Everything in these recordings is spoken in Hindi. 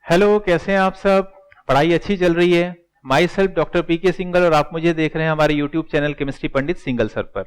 हेलो, कैसे हैं आप सब? पढ़ाई अच्छी चल रही है? Myself doctor PK Singhal और आप मुझे देख रहे हैं हमारे YouTube channel chemistry Pandit Singhal sir पर।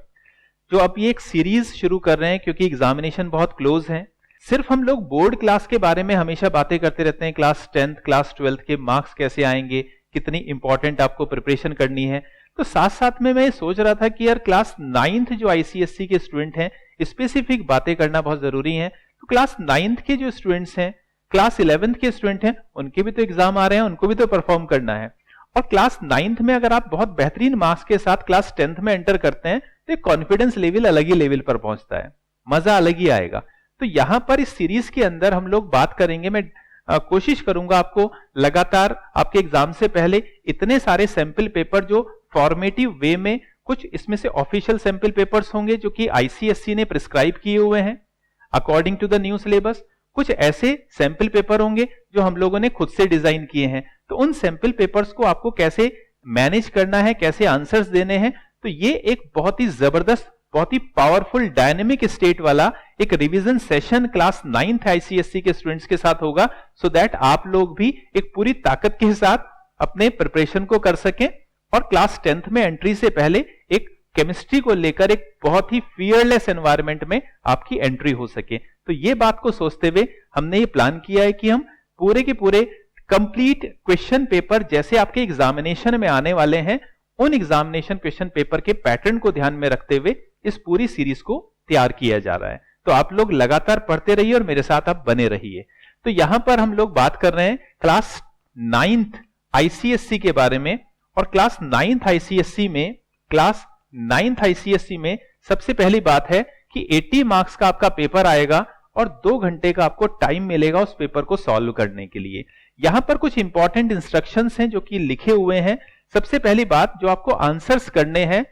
जो अब ये एक सीरीज शुरू कर रहे हैं क्योंकि एग्जामिनेशन बहुत क्लोज है। सिर्फ हम लोग बोर्ड क्लास के बारे में हमेशा बातें करते रहते हैं, क्लास 10th क्लास 12th के मार्क्स कैसे आएंगे, कितनी इंपॉर्टेंट आपको प्रिपरेशन करनी है। तो साथ साथ में मैं सोच रहा था कि यार क्लास 9th जो आईसीएससी के स्टूडेंट हैं, स्पेसिफिक बातें करना बहुत जरूरी है। तो क्लास 9th के जो स्टूडेंट्स हैं, क्लास 11th के स्टूडेंट हैं, उनके भी तो एग्जाम आ रहे हैं, उनको भी तो परफॉर्म करना है। और क्लास 9th में अगर आप बहुत बेहतरीन मार्क्स के साथ क्लास 10th में एंटर करते हैं तो कॉन्फिडेंस लेवल अलग ही लेवल पर पहुंचता है, मजा अलग ही आएगा। तो यहां पर इस सीरीज के अंदर हम लोग बात करेंगे, मैं कोशिश करूंगा आपको लगातार आपके एग्जाम से पहले इतने सारे सैंपल पेपर जो फॉर्मेटिव वे में, कुछ इसमें से ऑफिशियल सैंपल पेपर्स होंगे जो कि आईसीएससी ने प्रिस्क्राइब किए हुए हैं according to the new syllabus, कुछ ऐसे सैंपल पेपर होंगे जो हम लोगों ने खुद से डिजाइन किए हैं। तो उन सैंपल पेपर्स को आपको कैसे मैनेज करना है, कैसे आंसर्स देने हैं, तो ये एक बहुत ही जबरदस्त, बहुत ही पावरफुल डायनेमिक स्टेट वाला एक revision session class 9th ICSC के स्टूडेंट्स के साथ होगा, सो दैट आप लोग भी एक पूरी ताकत के साथ अपने प्रिपरेशन को कर सकें और क्लास 10th में एंट्री से पहले एक केमिस्ट्री को लेकर एक बहुत ही फियरलेस एनवायरनमेंट में आपकी एंट्री हो सके। तो ये बात को सोचते हुए हमने ये प्लान किया है कि हम पूरे के पूरे कंप्लीट क्वेश्चन पेपर जैसे आपके एग्जामिनेशन में आने वाले हैं, उन एग्जामिनेशन क्वेश्चन पेपर के पैटर्न को ध्यान में रखते हुए इस पूरी सीरीज को तैयार किया जा रहा है। तो आप लोग लगातार पढ़ते रहिए और मेरे साथ आप बने रहिए। तो यहां पर हम लोग बात कर रहे हैं क्लास 9th आईसीएससी के बारे में। और क्लास 9th आईसीएससी में सबसे पहली बात है कि 80 मार्क्स का आपका पेपर आएगा और 2 घंटे का आपको टाइम मिलेगा उस पेपर को सॉल्व करने के लिए। यहां पर कुछ इंपॉर्टेंट इंस्ट्रक्शंस हैं जो कि लिखे हुए हैं। सबसे पहली बात, जो आपको आंसर्स करने हैं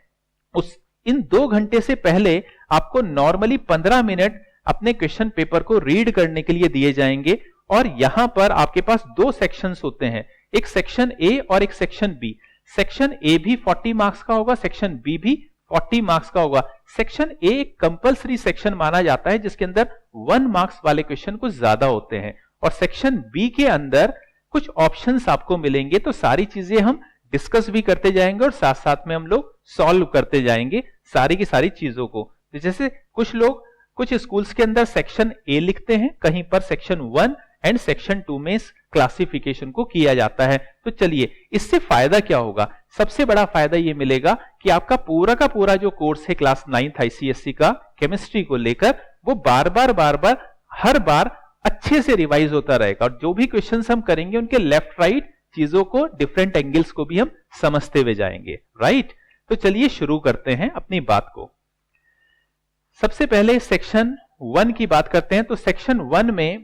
उस इन 2 घंटे से पहले आपको नॉर्मली 15 मिनट अपने क्वेश्चन पेपर को रीड करने के लिए दिए जाएंगे। और यहां पर आपके पास 2 सेक्शंस होते हैं, एक सेक्शन ए और एक सेक्शन बी। सेक्शन ए भी 40 मार्क्स का होगा, सेक्शन बी भी 40 मार्क्स का होगा। सेक्शन ए एक कंपल्सरी सेक्शन माना जाता है जिसके अंदर 1 मार्क्स वाले क्वेश्चन कुछ ज्यादा होते हैं, और सेक्शन बी के अंदर कुछ ऑप्शंस आपको मिलेंगे। तो सारी चीजें हम डिस्कस भी करते जाएंगे और साथ साथ में हम लोग सॉल्व करते जाएंगे सारी की सारी चीजों को। जैसे कुछ लोग कुछ स्कूल्स के अंदर सेक्शन ए लिखते हैं, कहीं पर सेक्शन 1 एंड सेक्शन 2 में इस क्लासिफिकेशन को किया जाता है। तो चलिए, इससे फायदा क्या होगा? सबसे बड़ा फायदा यह मिलेगा कि आपका पूरा का पूरा जो कोर्स है क्लास 9th आईसीएससी का केमिस्ट्री को लेकर, वो बार बार हर बार अच्छे से रिवाइज होता रहेगा। और जो भी क्वेश्चंस हम करेंगे उनके लेफ्ट राइट चीजों को, डिफरेंट एंगल्स को भी हम समझते हुए जाएंगे। राइट? तो चलिए शुरू करते हैं अपनी बात को। सबसे पहले सेक्शन 1 की बात करते हैं। तो सेक्शन 1 में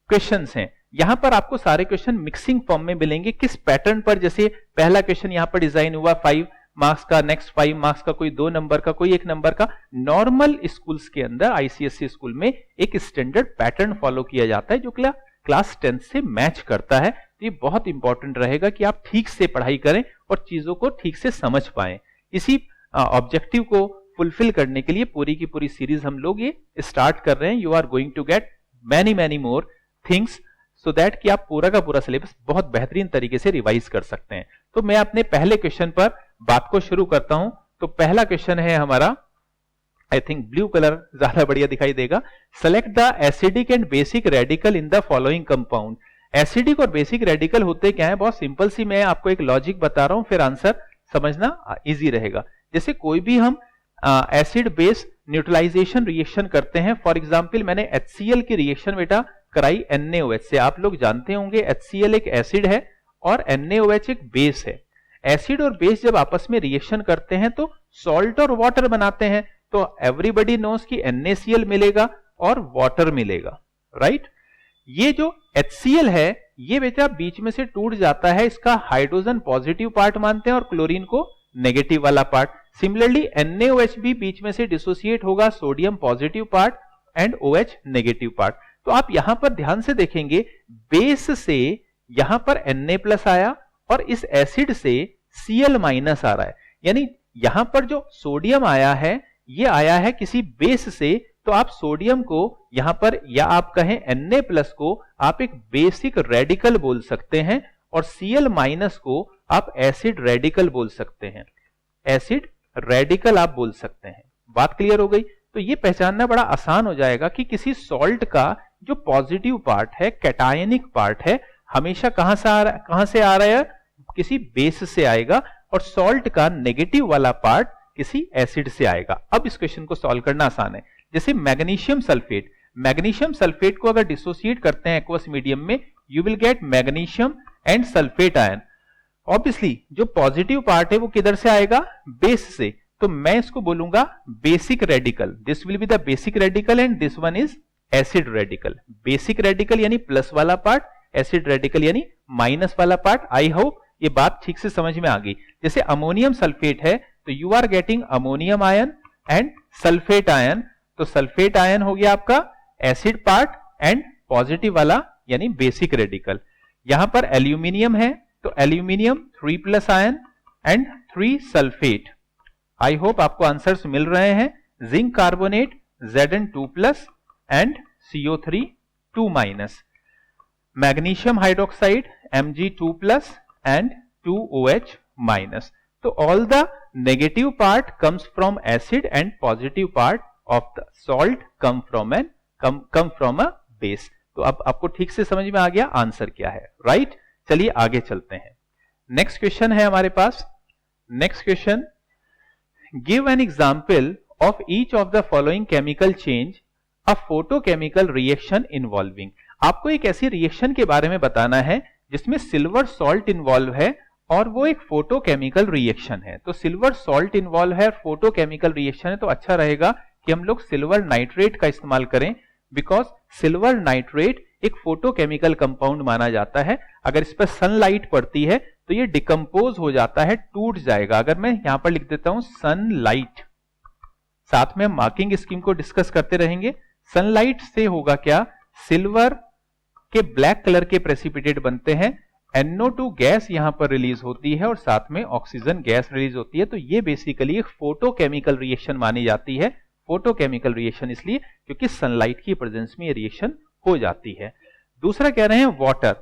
क्वेश्चंस हैं। यहां पर आपको सारे क्वेश्चन मिक्सिंग फॉर्म में मिलेंगे। किस पैटर्न पर? जैसे पहला क्वेश्चन यहां पर डिजाइन हुआ 5 मार्क्स का, नेक्स्ट 5 मार्क्स का, कोई 2 नंबर का, कोई 1 नंबर का। नॉर्मल स्कूल्स के अंदर, आईसीएससी स्कूल में एक स्टैंडर्ड पैटर्न फॉलो किया जाता है जो क्लास 10th से मैच करता है। तो ये बहुत इंपॉर्टेंट रहेगा कि आप ठीक से पढ़ाई करें और चीजों को ठीक से समझ पाएं। इसी ऑब्जेक्टिव को फुलफिल करने के लिए पूरी की पूरी सीरीज हम लोग ये स्टार्ट कर रहे हैं। You are going to get many more things so that कि आप पूरा का पूरा सिलेबस बहुत बेहतरीन तरीके से रिवाइज कर सकते हैं। तो मैं अपने पहले क्वेश्चन पर बात को शुरू करता हूं। तो पहला क्वेश्चन है हमारा, आई थिंक ब्लू कलर ज्यादा बढ़िया दिखाई देगा। Select the acidic and basic radical in the following compound. Acidic और बेसिक रेडिकल होते क्या है? बहुत सिंपल सी मैं आपको एक लॉजिक बता रहा हूं, फिर आंसर समझना इजी रहेगा। जैसे कोई भी हम एसिड बेस न्यूट्रलाइजेशन रिएक्शन करते हैं, फॉर एग्जांपल मैंने HCl की रिएक्शन बेटा कराई NaOH से। आप लोग जानते होंगे HCl एक एसिड है और NaOH एक बेस है। एसिड और बेस जब आपस में रिएक्शन करते हैं तो सॉल्ट और वाटर बनाते हैं। तो एवरीबॉडी नोस कि NaCl मिलेगा और वाटर मिलेगा। राइट? ये जो HCl है ये बेटा बीच में से टूट जाता है, इसका हाइड्रोजन पॉजिटिव पार्ट मानते हैं और क्लोरीन को नेगेटिव वाला पार्ट। सिमिलरली NaOH भी बीच में से डिसोसिएट होगा, sodium positive part and OH negative part. तो आप यहां पर ध्यान से देखेंगे, बेस से यहां पर Na+ आया और इस एसिड से Cl- आ रहा है। यानी यहां पर जो सोडियम आया है ये आया है किसी बेस से, तो आप सोडियम को यहां पर, या आप कहें Na+ को आप एक बेसिक रेडिकल बोल सकते हैं, और Cl- को आप एसिड रेडिकल बोल सकते हैं। एसिड रेडिकल आप बोल सकते हैं। बात क्लियर हो गई? तो ये पहचानना बड़ा आसान हो जाएगा कि किसी सॉल्ट का जो पॉजिटिव पार्ट है, कैटायनिक पार्ट है, हमेशा कहां से आ रहा है? किसी बेस से आएगा, और सॉल्ट का नेगेटिव वाला पार्ट किसी एसिड से आएगा। अब इस क्वेश्चन को सॉल्व करना आसान है। जैसे मैग्नीशियम सल्फेट को अगर डिसोसिएट करते हैं एक्वस मीडियम में, you will get magnesium and sulphate ion. Obviously जो पॉजिटिव पार्ट है वो किधर से आएगा? बेस से। तो मैं इसको बोलूंगा basic radical. This will be the basic radical and this one is acid radical. Basic radical यानी प्लस वाला पार्ट, एसिड रेडिकल यानी माइनस वाला पार्ट। आई होप ये बात ठीक से समझ में आ गई। जैसे अमोनियम सल्फेट है तो you are getting ammonium ion and sulphate ion. तो सल्फेट आयन हो गया आपका एसिड पार्ट एंड पॉजिटिव वाला यानी बेसिक रेडिकल। यहां पर एल्यूमिनियम है तो aluminium 3+ ion and 3 sulphate. I hope आपको आंसर्स मिल रहे हैं। Zinc carbonate Zn2+ and CO3 2-। Magnesium hydroxide Mg2+ and 2OH-। तो all the negative part comes from acid and positive part of the salt come from a base. तो अब आपको ठीक से समझ में आ गया आंसर क्या है, राइट? चलिए आगे चलते हैं। नेक्स्ट क्वेश्चन है हमारे पास। Next question, give an example of each of the following chemical change a photochemical reaction involving. आपको एक ऐसी रिएक्शन के बारे में बताना है जिसमें सिल्वर सॉल्ट इन्वॉल्व है और वो एक फोटोकेमिकल रिएक्शन है। तो सिल्वर सॉल्ट इन्वॉल्व है और फोटोकेमिकल रिएक्शन है, तो अच्छा रहेगा कि हम लोग सिल्वर नाइट्रेट का इस्तेमाल करें, बिकॉज सिल्वर नाइट्रेट एक फोटोकेमिकल कंपाउंड माना जाता है। अगर इस पर सनलाइट पड़ती है तो ये डिकम्पोज हो जाता है, टूट जाएगा। अगर मैं यहां पर लिख देता हूं सनलाइट, साथ में हम मार्किंग स्कीम को डिस्कस करते रहेंगे। सनलाइट से होगा क्या? सिल्वर के ब्लैक कलर के प्रेसिपिटेट बनते हैं, NO2 गैस यहां पर रिलीज होती है और साथ में ऑक्सीजन गैस रिलीज होती है। तो ये बेसिकली एक फोटोकेमिकल रिएक्शन मानी जाती है। फोटोकेमिकल रिएक्शन इसलिए क्योंकि सनलाइट की प्रेजेंस में ये रिएक्शन हो जाती है। दूसरा कह रहे हैं वाटर,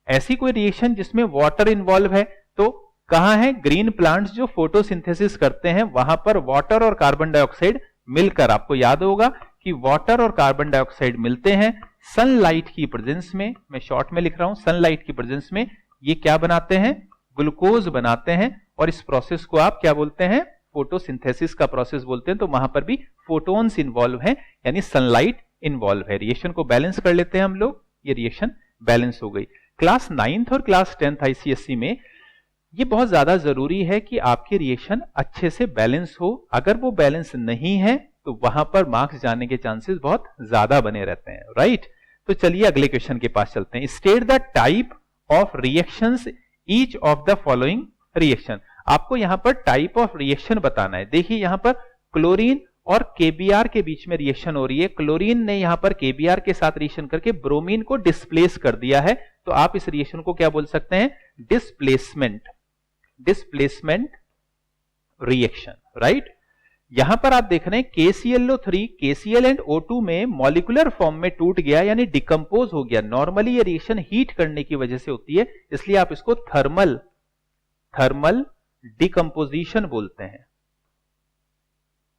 ऐसी कोई रिएक्शन जिसमें वाटर इन्वॉल्व है। तो कहां है? ग्रीन प्लांट्स जो फोटोसिंथेसिस करते हैं वहां पर वाटर और कार्बन डाइऑक्साइड मिलकर, आपको याद होगा कि वाटर और कार्बन डाइऑक्साइड मिलते हैं सनलाइट की प्रेजेंस में। मैं शॉर्ट में लिख रहा हूं, सनलाइट की प्रेजेंस में ये क्या बनाते हैं? ग्लूकोज बनाते हैं। और इस प्रोसेस को आप क्या बोलते हैं? फोटोसिंथेसिस का प्रोसेस बोलते हैं। तो वहां पर भी फोटोन्स इन्वॉल्व हैं, यानी सनलाइट इन्वॉल्व है। रिएक्शन को बैलेंस कर लेते हैं हम लोग, ये रिएक्शन बैलेंस हो गई। क्लास 9th और क्लास 10th ICSE में ये बहुत ज्यादा जरूरी है कि आपकी रिएक्शन अच्छे से बैलेंस हो। अगर वो बैलेंस नहीं है तो वहां पर मार्क्स जाने के चांसेस बहुत ज्यादा बने रहते हैं, राइट? तो चलिए अगले क्वेश्चन के पास चलते हैं। State the type of reactions each of the following reaction. आपको यहां पर टाइप ऑफ रिएक्शन बताना है। देखिए यहां पर क्लोरीन और केबीआर के बीच में रिएक्शन हो रही है। क्लोरीन ने यहां पर केबीआर के साथ रिएक्शन करके ब्रोमीन को डिस्प्लेस कर दिया है। तो आप इस रिएक्शन को क्या बोल सकते हैं? Displacement reaction, right? यहां पर आप देख रहे हैं KClO3 KCl एंड O2 में मॉलिक्यूलर फॉर्म में टूट गया, यानी डिकम्पोज हो गया। नॉर्मली ये रिएक्शन हीट करने की वजह से होती है, इसलिए आप इसको थर्मल डिकम्पोजिशन बोलते हैं।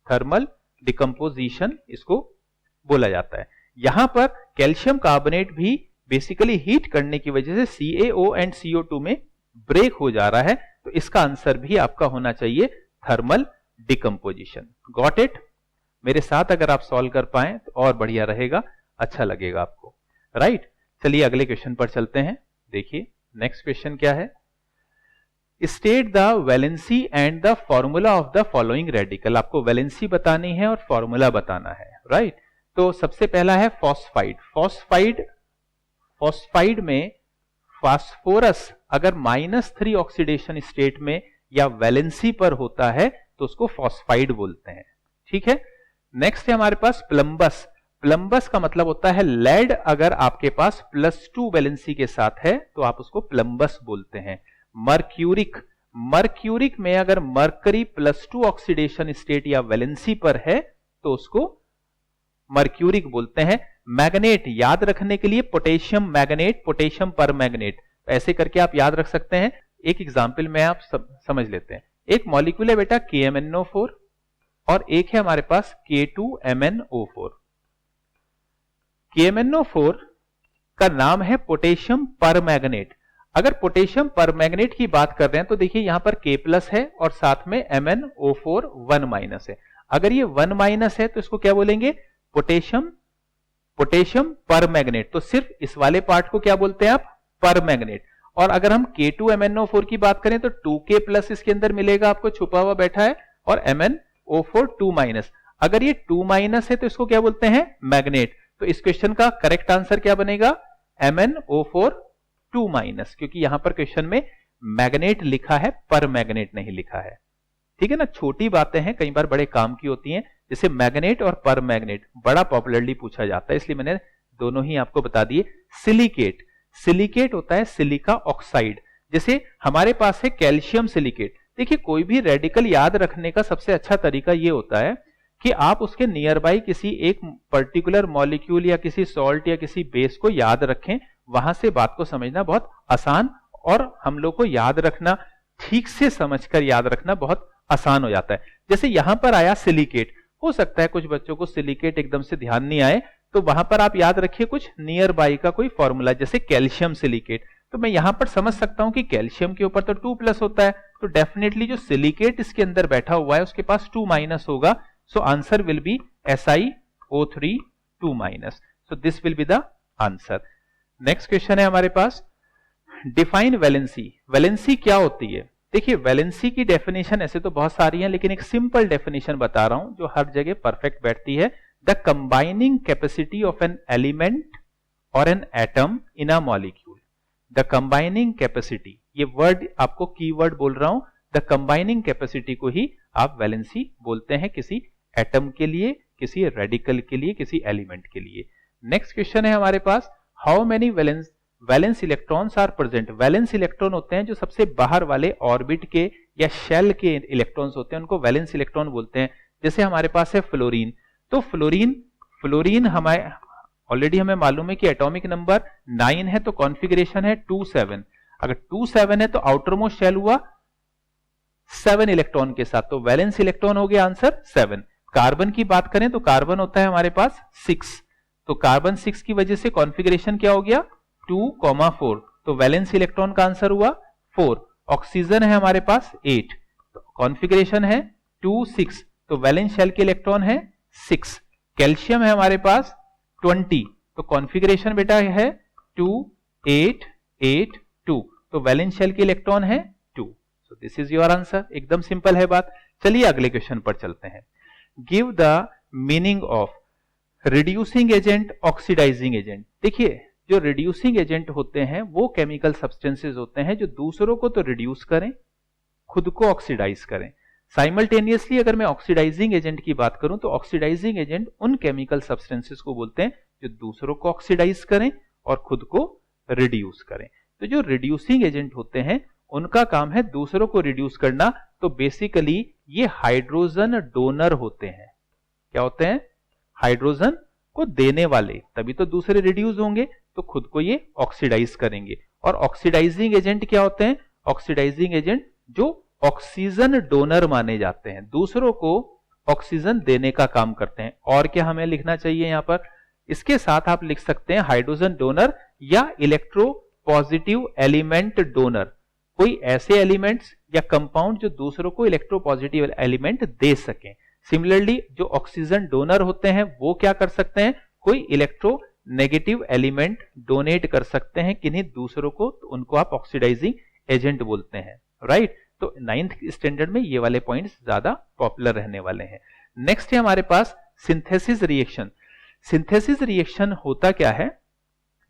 थर्मल डिकम्पोजिशन इसको बोला जाता है। यहां पर कैल्शियम कार्बोनेट भी बेसिकली हीट करने की वजह से CaO एंड CO2 में ब्रेक हो जा रहा है। तो इसका आंसर भी आपका होना चाहिए थर्मल डिकम्पोजिशन। Got it? मेरे साथ अगर आप सॉल्व कर पाए तो और बढ़िया रहेगा, अच्छा लगेगा आपको, राइट? चलिए अगले क्वेश्चन पर चलते हैं। देखिए नेक्स्ट क्वेश्चन क्या है। State the valency and the formula of the following radical. आपको वैलेंसी बतानी है और फॉर्मूला बताना है, राइट? तो सबसे पहला है फॉस्फाइड। फॉस्फाइड में फास्फोरस अगर -3 ऑक्सीडेशन स्टेट में या वैलेंसी पर होता है तो उसको फॉस्फाइड बोलते हैं, ठीक है? नेक्स्ट है हमारे पास प्लम्बस। प्लम्बस का मतलब होता है लेड, अगर आपके पास +2 वैलेंसी के साथ है तो आप उसको प्लम्बस बोलते हैं। मर्क्यूरिक में अगर मरकरी +2 ऑक्सीडेशन स्टेट या वैलेंसी पर है तो उसको मर्क्यूरिक बोलते हैं। मैग्नेट याद रखने के लिए पोटेशियम मैग्नेट, पोटेशियम परमैंगनेट, ऐसे करके आप याद रख सकते हैं। एक एग्जाम्पल में आप समझ लेते हैं। एक मॉलिक्यूल है बेटा KMnO4 और एक है हमारे पास K2MnO4। KMnO4 का नाम है पोटेशियम परमैंगनेट। अगर पोटेशियम परमैंगनेट की बात कर रहे हैं तो देखिए यहां पर K+ है और साथ में MnO4 1- है। अगर ये 1- है तो इसको क्या बोलेंगे? Potassium permanganate. तो सिर्फ इस वाले पार्ट को क्या बोलते हैं आप? परमैंगनेट। और अगर हम K2MnO4 की बात करें तो 2K+ इसके अंदर मिलेगा, आपको छुपा हुआ बैठा है, और MnO4 2-। अगर ये 2- है तो इसको क्या बोलते हैं? मैग्नेट। तो इस क्वेश्चन का करेक्ट आंसर क्या बनेगा? MnO4 2-, क्योंकि यहां पर क्वेश्चन में मैग्नेट लिखा है, परमैंगनेट नहीं लिखा है। ठीक है ना, छोटी बातें हैं, कई बार बड़े काम की होती हैं। जैसे मैग्नेट और परमैंगनेट बड़ा पॉपुलरली पूछा जाता है, इसलिए मैंने दोनों ही आपको बता दिए। सिलिकेट, सिलिकेट होता है सिलिका ऑक्साइड। जैसे हमारे पास है कैल्शियम सिलिकेट। देखिए कोई भी रेडिकल याद रखने का सबसे अच्छा तरीका यह होता है कि आप उसके नियर बाई किसी एक पर्टिकुलर मॉलिक्यूल या किसी सॉल्ट या किसी बेस को याद रखें, वहां से बात को समझना बहुत आसान, और हम लोग को याद रखना, ठीक से समझकर याद रखना बहुत आसान हो जाता है। जैसे यहां पर आया सिलिकेट, हो सकता है कुछ बच्चों को सिलिकेट एकदम से ध्यान नहीं आए, तो वहां पर आप याद रखिए कुछ नियर बाई का कोई फॉर्मूला, जैसे कैल्शियम सिलिकेट। तो मैं यहां पर समझ सकता हूं कि कैल्शियम के ऊपर तो 2+ होता है, तो डेफिनेटली जो सिलिकेट इसके अंदर बैठा हुआ है उसके पास 2- होगा। So answer will be SiO3 2-। So this will be the answer. Next question है हमारे पास, डिफाइन वैलेंसी। वैलेंसी क्या होती है? देखिए वैलेंसी की डेफिनेशन ऐसे तो बहुत सारी है, लेकिन एक सिंपल डेफिनेशन बता रहा हूं जो हर जगह परफेक्ट बैठती है। The combining capacity of an element और an atom in a molecule. The combining capacity, ये वर्ड आपको कीवर्ड बोल रहा हूं, द कंबाइनिंग कैपेसिटी को ही आप वैलेंसी बोलते हैं, किसी एटम के लिए, किसी रेडिकल के लिए, किसी एलिमेंट के लिए। नेक्स्ट क्वेश्चन है हमारे पास, how many valence electrons are present. Valence electron होते हैं जो सबसे बाहर वाले ऑर्बिट के या शेल के इलेक्ट्रॉन्स होते हैं, उनको वैलेंस इलेक्ट्रॉन बोलते हैं। जैसे हमारे पास है फ्लोरीन, तो फ्लोरीन हमारे ऑलरेडी हमें मालूम है कि एटॉमिक नंबर 9 है, तो कॉन्फ़िगरेशन है 2-7। अगर 2-7 है तो आउटर मोस्ट शेल हुआ 7 इलेक्ट्रॉन के साथ, तो वैलेंस इलेक्ट्रॉन हो गया आंसर 7। कार्बन की बात करें तो कार्बन होता है हमारे पास 6, तो कार्बन 6 की वजह से कॉन्फ़िगरेशन क्या हो गया 2,4, तो वैलेंस इलेक्ट्रॉन का आंसर हुआ 4। ऑक्सीजन है हमारे पास 8, तो कॉन्फ़िगरेशन है 2-6, तो वैलेंस शेल के इलेक्ट्रॉन है 6। कैल्शियम है हमारे पास 20, तो कॉन्फ़िगरेशन बेटा है 2-8-8-2, तो वैलेंस शेल के इलेक्ट्रॉन है 2। So this is your answer. एकदम सिंपल है बात। चलिए अगले क्वेश्चन पर चलते हैं। Give the meaning of reducing agent, oxidising agent. देखिए जो रिड्यूसिंग एजेंट होते हैं वो केमिकल सब्सटेंसेस होते हैं जो दूसरों को तो रिड्यूस करें, खुद को ऑक्सीडाइज करें। साइमल्टेनियसली अगर मैं ऑक्सीडाइजिंग एजेंट की बात करूं तो ऑक्सीडाइजिंग एजेंट उन केमिकल सब्सटेंसेस को बोलते हैं जो दूसरों को ऑक्सीडाइज करें और खुद को रिड्यूस करें। तो जो रिड्यूसिंग एजेंट होते हैं उनका काम है दूसरों को रिड्यूस करना, तो बेसिकली ये हाइड्रोजन डोनर होते हैं। क्या होते हैं? हाइड्रोजन को देने वाले, तभी तो दूसरे रिड्यूस होंगे, तो खुद को ये ऑक्सीडाइज करेंगे। और ऑक्सीडाइजिंग एजेंट क्या होते हैं? ऑक्सीडाइजिंग एजेंट जो ऑक्सीजन डोनर माने जाते हैं, दूसरों को ऑक्सीजन देने का काम करते हैं। और क्या हमें लिखना चाहिए यहां पर? इसके साथ आप लिख सकते हैं हाइड्रोजन डोनर या इलेक्ट्रो पॉजिटिव एलिमेंट डोनर। कोई ऐसे एलिमेंट्स या कंपाउंड जो दूसरों को इलेक्ट्रो पॉजिटिव एलिमेंट दे सकें। सिमिलरली जो ऑक्सीजन डोनर होते हैं वो क्या कर सकते हैं? कोई इलेक्ट्रो नेगेटिव एलिमेंट डोनेट कर सकते हैं किन्हीं दूसरों को, तो उनको आप ऑक्सीडाइजिंग एजेंट बोलते हैं। राइट, तो 9th स्टैंडर्ड में ये वाले पॉइंट्स ज्यादा पॉपुलर रहने वाले हैं। नेक्स्ट है हमारे पास सिंथेसिस रिएक्शन। सिंथेसिस रिएक्शन होता क्या है?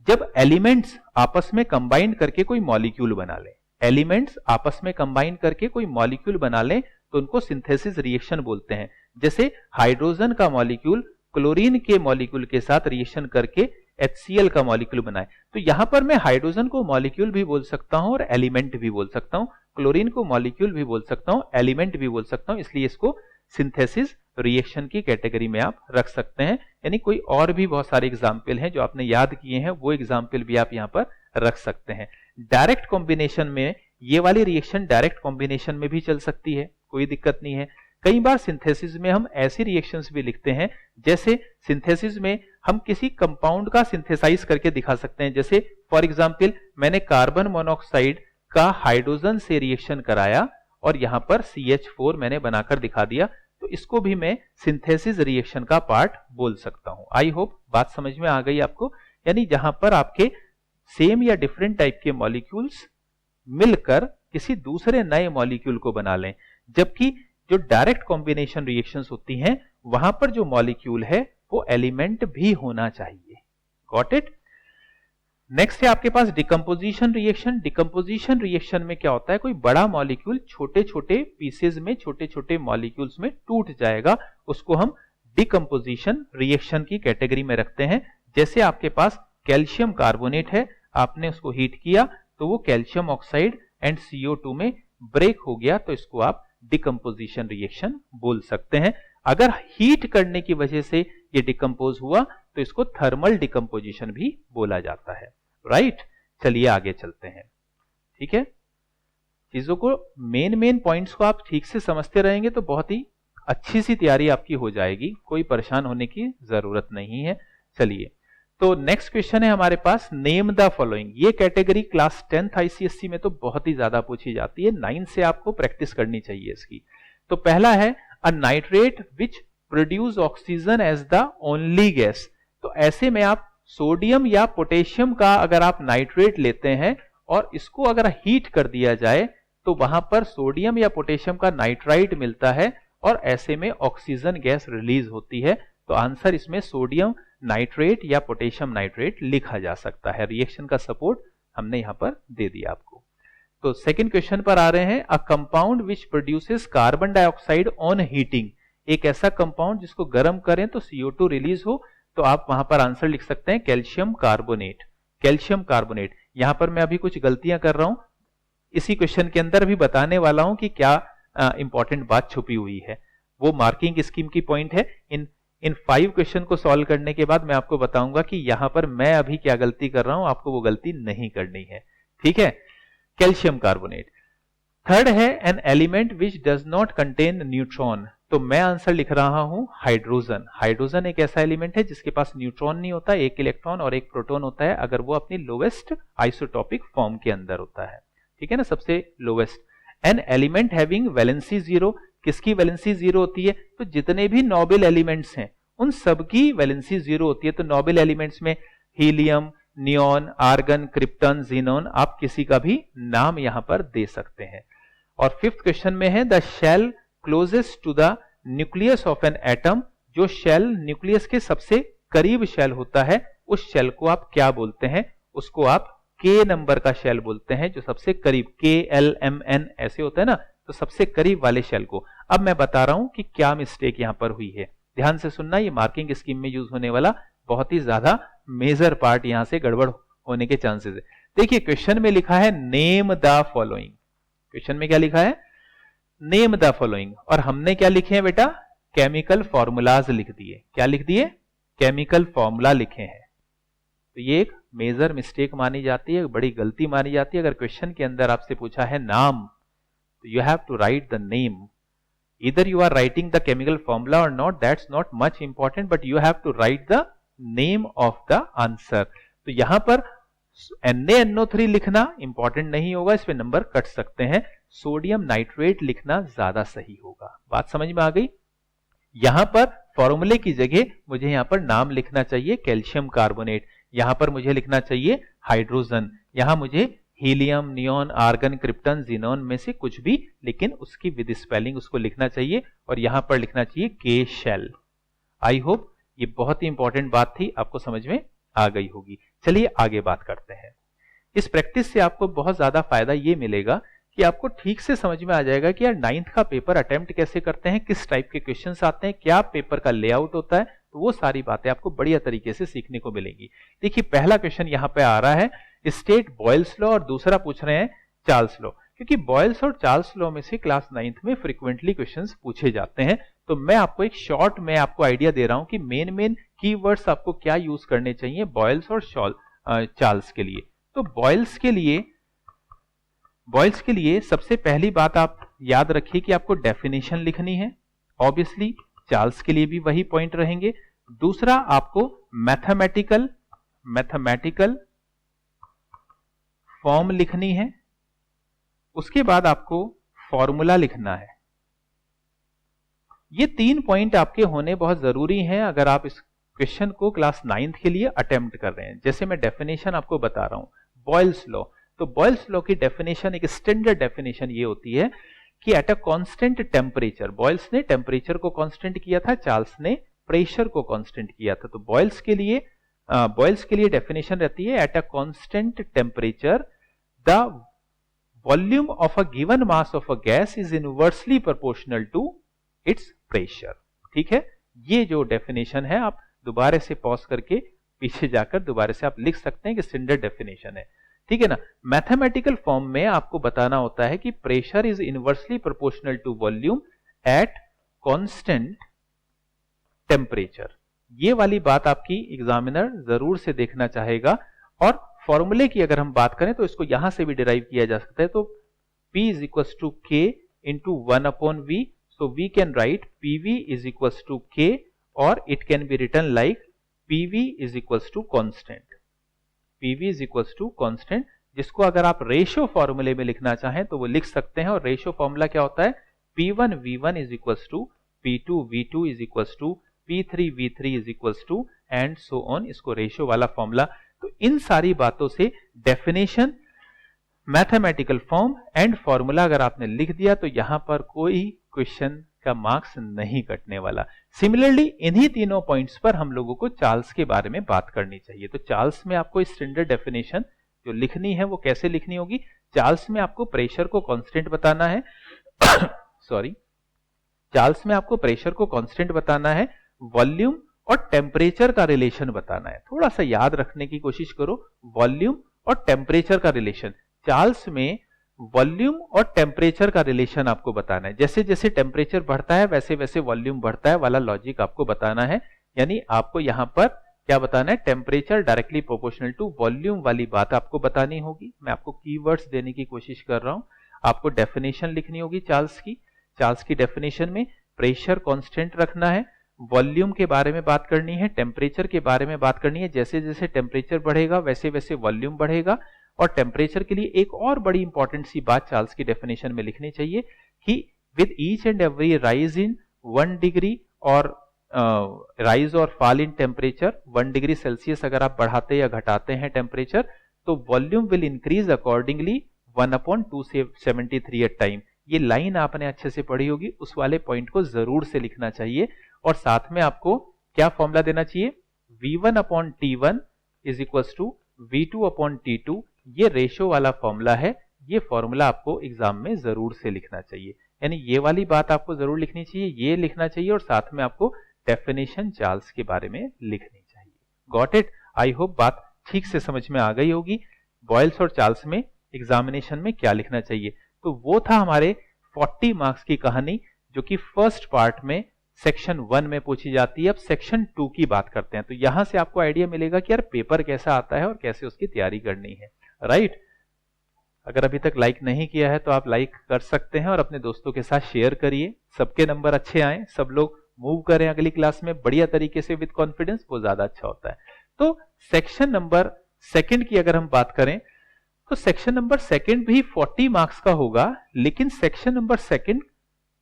जब एलिमेंट्स आपस में कंबाइन करके कोई मॉलिक्यूल बना ले, एलिमेंट्स आपस में कंबाइन करके कोई मॉलिक्यूल बना ले तो उनको सिंथेसिस रिएक्शन बोलते हैं। जैसे हाइड्रोजन का मॉलिक्यूल क्लोरीन के मॉलिक्यूल के साथ रिएक्शन करके HCl का मॉलिक्यूल बनाए, तो यहां पर मैं हाइड्रोजन को मॉलिक्यूल भी बोल सकता हूं और एलिमेंट भी बोल सकता हूं, क्लोरीन को मॉलिक्यूल भी बोल सकता हूं, एलिमेंट भी बोल सकता हूं, इसलिए इसको सिंथेसिस रिएक्शन की कैटेगरी में आप रख सकते हैं। यानी कोई और भी बहुत सारे एग्जाम्पल हैं जो आपने याद किए हैं, वो एग्जाम्पल भी आप यहाँ पर रख सकते हैं। डायरेक्ट कॉम्बिनेशन में ये वाली रिएक्शन डायरेक्ट कॉम्बिनेशन में भी चल सकती है, कोई दिक्कत नहीं है। कई बार सिंथेसिस में हम ऐसी रिएक्शंस भी लिखते हैं, जैसे सिंथेसिस में हम किसी कंपाउंड का सिंथेसाइज करके दिखा सकते हैं। जैसे फॉर एग्जांपल मैंने कार्बन मोनोऑक्साइड का हाइड्रोजन से रिएक्शन कराया और यहां पर CH4 मैंने बनाकर दिखा दिया, तो इसको भी मैं सिंथेसिस रिएक्शन का पार्ट बोल सकता हूं। आई होप बात समझ में आ गई आपको। यानी जहां पर आपके सेम या डिफरेंट टाइप के मॉलिक्यूल्स मिलकर किसी दूसरे नए मॉलिक्यूल को बना लें, जबकि जो डायरेक्ट कॉम्बिनेशन रिएक्शंस होती हैं वहां पर जो मॉलिक्यूल है वो एलिमेंट भी होना चाहिए। Got it? नेक्स्ट है आपके पास डिकम्पोजिशन रिएक्शन। डिकम्पोजिशन रिएक्शन में क्या होता है, कोई बड़ा मॉलिक्यूल छोटे छोटे पीसेज में, छोटे छोटे मॉलिक्यूल्स में टूट जाएगा, उसको हम डिकम्पोजिशन रिएक्शन की कैटेगरी में रखते हैं। जैसे आपके पास कैल्शियम कार्बोनेट है, आपने उसको हीट किया तो वो कैल्शियम ऑक्साइड एंड CO2 में ब्रेक हो गया, तो इसको आप डिकम्पोजिशन रिएक्शन बोल सकते हैं। अगर हीट करने की वजह से ये डिकम्पोज हुआ तो इसको थर्मल डिकम्पोजिशन भी बोला जाता है। राइट, चलिए आगे चलते हैं। ठीक है, चीजों को मेन पॉइंट्स को आप ठीक से समझते रहेंगे तो बहुत ही अच्छी सी तैयारी आपकी हो जाएगी, कोई परेशान होने की जरूरत नहीं है। चलिए, तो नेक्स्ट क्वेश्चन है हमारे पास, नेम द फॉलोइंग। ये कैटेगरी क्लास 10th ICSE में तो बहुत ही ज्यादा पूछी जाती है, 9 से आपको प्रैक्टिस करनी चाहिए इसकी। तो पहला है a nitrate which produce oxygen as the only gas. तो ऐसे में आप सोडियम या पोटेशियम का अगर आप नाइट्रेट लेते हैं और इसको अगर हीट कर दिया जाए तो वहां पर सोडियम या पोटेशियम का नाइट्राइट मिलता है और ऐसे में ऑक्सीजन गैस रिलीज होती है। तो आंसर इसमें सोडियम नाइट्रेट या पोटेशियम नाइट्रेट लिखा जा सकता है। रिएक्शन का सपोर्ट हमने यहां पर दे दिया आपको। तो सेकंड क्वेश्चन पर आ रहे हैं, a compound which produces carbon dioxide on heating. एक ऐसा कंपाउंड जिसको गर्म करें तो CO2 रिलीज हो, तो आप वहां पर आंसर लिख सकते हैं कैल्शियम कार्बोनेट। Calcium carbonate. यहां पर मैं अभी कुछ गलतियां कर रहा हूं, इसी क्वेश्चन के अंदर भी बताने वाला हूं कि क्या इंपॉर्टेंट बात छुपी हुई है। वो मार्किंग स्कीम की पॉइंट है। इन 5 क्वेश्चन को सॉल्व करने के बाद मैं आपको बताऊंगा कि यहां पर मैं अभी क्या गलती कर रहा हूं, आपको वो गलती नहीं करनी है। ठीक है, कैल्शियम कार्बोनेट। थर्ड है an element which does not contain neutron. तो मैं आंसर लिख रहा हूं हाइड्रोजन। हाइड्रोजन एक ऐसा एलिमेंट है जिसके पास न्यूट्रॉन नहीं होता, एक इलेक्ट्रॉन और एक प्रोटॉन होता है, अगर वो अपनी लोवेस्ट आइसोटॉपिक फॉर्म के अंदर होता है। ठीक है ना, सबसे lowest. An element having valency 0। किसकी वैलेंसी 0 होती है? तो जितने भी नोबेल एलिमेंट्स हैं उन सबकी वैलेंसी 0 होती है। तो नोबेल एलिमेंट्स में helium, neon, argon, krypton, xenon, आप किसी का भी नाम यहां पर दे सकते हैं। और फिफ्थ क्वेश्चन में है the shell closest to the nucleus of an atom. जो शेल न्यूक्लियस के सबसे करीब शेल होता है उस शेल को आप क्या बोलते हैं? उसको आप K नंबर का शेल बोलते हैं, जो सबसे करीब KLMN ऐसे होता है ना, तो सबसे करीब वाले शेल को। अब मैं बता रहा हूं कि क्या मिस्टेक यहां पर हुई है, ध्यान से सुनना। ये मार्किंग स्कीम में यूज होने वाला बहुत ही ज्यादा मेजर पार्ट यहां से गड़बड़ होने के चांसेस है। देखिए क्वेश्चन में लिखा है नेम द फॉलोइंग। क्वेश्चन में क्या लिखा है? Name the following. और हमने क्या लिखे हैं बेटा? केमिकल फॉर्मूलाज लिख दिए। क्या लिख दिए? केमिकल फॉर्मूला लिखे हैं। तो ये एक मेजर मिस्टेक मानी जाती है, बड़ी गलती मानी जाती है। अगर क्वेश्चन के अंदर आपसे पूछा है नाम, तो you have to write the name. Either you are writing the chemical formula or not, that's not much important, but you have to write the name of the answer. तो यहां पर NaNO3 लिखना इंपॉर्टेंट नहीं होगा, इस पे नंबर कट सकते हैं। सोडियम नाइट्रेट लिखना ज्यादा सही होगा। बात समझ में आ गई? यहां पर फॉर्मूले की जगह मुझे यहां पर नाम लिखना चाहिए कैल्शियम कार्बोनेट, यहां पर मुझे लिखना चाहिए हाइड्रोजन, यहां मुझे helium, neon, argon, krypton, xenon में से कुछ भी, लेकिन उसकी विद स्पेलिंग उसको लिखना चाहिए। और यहां पर लिखना चाहिए के शेल। आई होप ये बहुत ही इंपॉर्टेंट बात थी, आपको समझ में आ गई होगी। चलिए आगे बात करते हैं। इस प्रैक्टिस से आपको बहुत ज्यादा फायदा ये मिलेगा कि आपको ठीक से समझ में आ जाएगा कि यार 9th का पेपर अटेम्प्ट कैसे करते हैं, किस टाइप के क्वेश्चंस आते हैं, क्या पेपर का लेआउट होता है। तो वो सारी बातें आपको बढ़िया तरीके से सीखने को मिलेंगी। देखिए पहला क्वेश्चन यहां पे आ रहा है स्टेट बॉयल्स लॉ और दूसरा पूछ रहे हैं चार्ल्स लॉ। क्योंकि बॉयल्स और चार्ल्स लॉ में से क्लास 9th में फ्रीक्वेंटली क्वेश्चंस पूछे जाते हैं। तो मैं आपको एक शॉर्ट में आपको आइडिया दे रहा हूं कि मेन कीवर्ड्स आपको क्या यूज करने चाहिए बॉयल्स और चार्ल्स के लिए। तो बॉयल्स के लिए सबसे पहली बात आप याद रखिए कि आपको डेफिनेशन लिखनी है। ऑब्वियसली चार्ल्स के लिए भी वही पॉइंट रहेंगे। दूसरा, आपको मैथमेटिकल फॉर्म लिखनी है। उसके बाद आपको फॉर्मूला लिखना है। ये 3 पॉइंट आपके होने बहुत जरूरी हैं अगर आप इस क्वेश्चन को क्लास 9th के लिए अटेम्प्ट कर रहे हैं। जैसे मैं डेफिनेशन आपको बता रहा हूं, बॉयल्स लॉ। तो बॉयल्स लॉ की डेफिनेशन, एक स्टैंडर्ड डेफिनेशन ये होती है कि at a constant temperature, Boyle's ने टेम्परेचर को कांस्टेंट किया था, चार्ल्स ने प्रेशर को कांस्टेंट किया था। तो बॉयल्स के लिए डेफिनेशन रहती है at a constant temperature the volume of a given mass of a gas is inversely proportional to its pressure. ठीक है, ये जो डेफिनेशन है आप दोबारा से पॉज करके पीछे जाकर दोबारा से आप लिख सकते हैं कि स्टैंडर्ड डेफिनेशन है। ठीक है ना। मैथमेटिकल फॉर्म में आपको बताना होता है कि pressure is inversely proportional to volume at constant temperature. ये वाली बात आपकी एग्जामिनर जरूर से देखना चाहेगा। और फॉर्मूले की अगर हम बात करें तो इसको यहां से भी डिराइव किया जा सकता है। तो P is equals to K into 1 upon V. So we can write PV is equals to K, or it can be written like PV is equals to constant. PV is equals to constant, जिसको अगर आप रेशियो फॉर्मूले में लिखना चाहें तो वो लिख सकते हैं। और रेशियो फॉर्मूला क्या होता है? P1 V1 is equals to P2 V2 is equals to P3 V3 is equals to and so on। इसको रेशियो वाला फॉर्मूला। तो इन सारी बातों से definition, mathematical form and formula अगर आपने लिख दिया तो यहां पर कोई क्वेश्चन का मार्क्स नहीं कटने वाला। सिमिलरली इन्हीं तीनों पॉइंट्स पर हम लोगों को चार्ल्स के बारे में बात करनी चाहिए। तो चार्ल्स में आपको स्टैंडर्ड डेफिनेशन जो लिखनी है वो कैसे लिखनी होगी? चार्ल्स में आपको प्रेशर को कांस्टेंट बताना है सॉरी, चार्ल्स में आपको प्रेशर को कांस्टेंट बताना है, वॉल्यूम और टेम्परेचर का रिलेशन बताना है। थोड़ा सा याद रखने की कोशिश करो, वॉल्यूम और टेम्परेचर का रिलेशन। चार्ल्स में वॉल्यूम और टेम्परेचर का रिलेशन आपको बताना है। जैसे जैसे टेम्परेचर बढ़ता है वैसे वैसे वॉल्यूम बढ़ता है वाला लॉजिक आपको बताना है। यानी आपको यहां पर क्या बताना है? Temperature directly proportional to volume वाली बात आपको बतानी होगी। मैं आपको कीवर्ड्स देने की कोशिश कर रहा हूं। आपको डेफिनेशन लिखनी होगी चार्ल्स की। चार्ल्स की डेफिनेशन में प्रेशर कांस्टेंट रखना है, वॉल्यूम के बारे में बात करनी है, टेम्परेचर के बारे में बात करनी है। जैसे जैसे टेम्परेचर बढ़ेगा वैसे वैसे वॉल्यूम बढ़ेगा। और टेम्परेचर के लिए एक और बड़ी इंपॉर्टेंट सी बात चार्ल्स की डेफिनेशन में लिखनी चाहिए कि with each and every rise in 1 degree और राइज और fall in temperature 1 degree Celsius अगर आप बढ़ाते या घटाते हैं टेम्परेचर तो volume will increase accordingly 1/273 at time. ये लाइन आपने अच्छे से पढ़ी होगी, उस वाले पॉइंट को जरूर से लिखना चाहिए। और साथ में आपको क्या फॉर्मूला देना चाहिए? V1/T1 is equals to V2/T2। ये रेशो वाला फॉर्मूला है। ये फॉर्मूला आपको एग्जाम में जरूर से लिखना चाहिए। यानी ये वाली बात आपको जरूर लिखनी चाहिए, ये लिखना चाहिए और साथ में आपको डेफिनेशन चार्ल्स के बारे में लिखनी चाहिए। Got it? आई होप बात ठीक से समझ में आ गई होगी। बॉयल्स और चार्ल्स में एग्जामिनेशन में क्या लिखना चाहिए। तो वो था हमारे 40 मार्क्स की कहानी जो कि फर्स्ट पार्ट में सेक्शन 1 में पूछी जाती है। अब सेक्शन 2 की बात करते हैं। तो यहां से आपको आइडिया मिलेगा कि यार पेपर कैसा आता है और कैसे उसकी तैयारी करनी है। राइट? अगर अभी तक लाइक नहीं किया है तो आप लाइक कर सकते हैं और अपने दोस्तों के साथ शेयर करिए। सबके नंबर अच्छे आए, सब लोग मूव करें अगली क्लास में बढ़िया तरीके से विद कॉन्फिडेंस, वो ज्यादा अच्छा होता है। तो सेक्शन नंबर 2 की अगर हम बात करें तो सेक्शन नंबर 2 भी 40 मार्क्स का होगा। लेकिन सेक्शन नंबर 2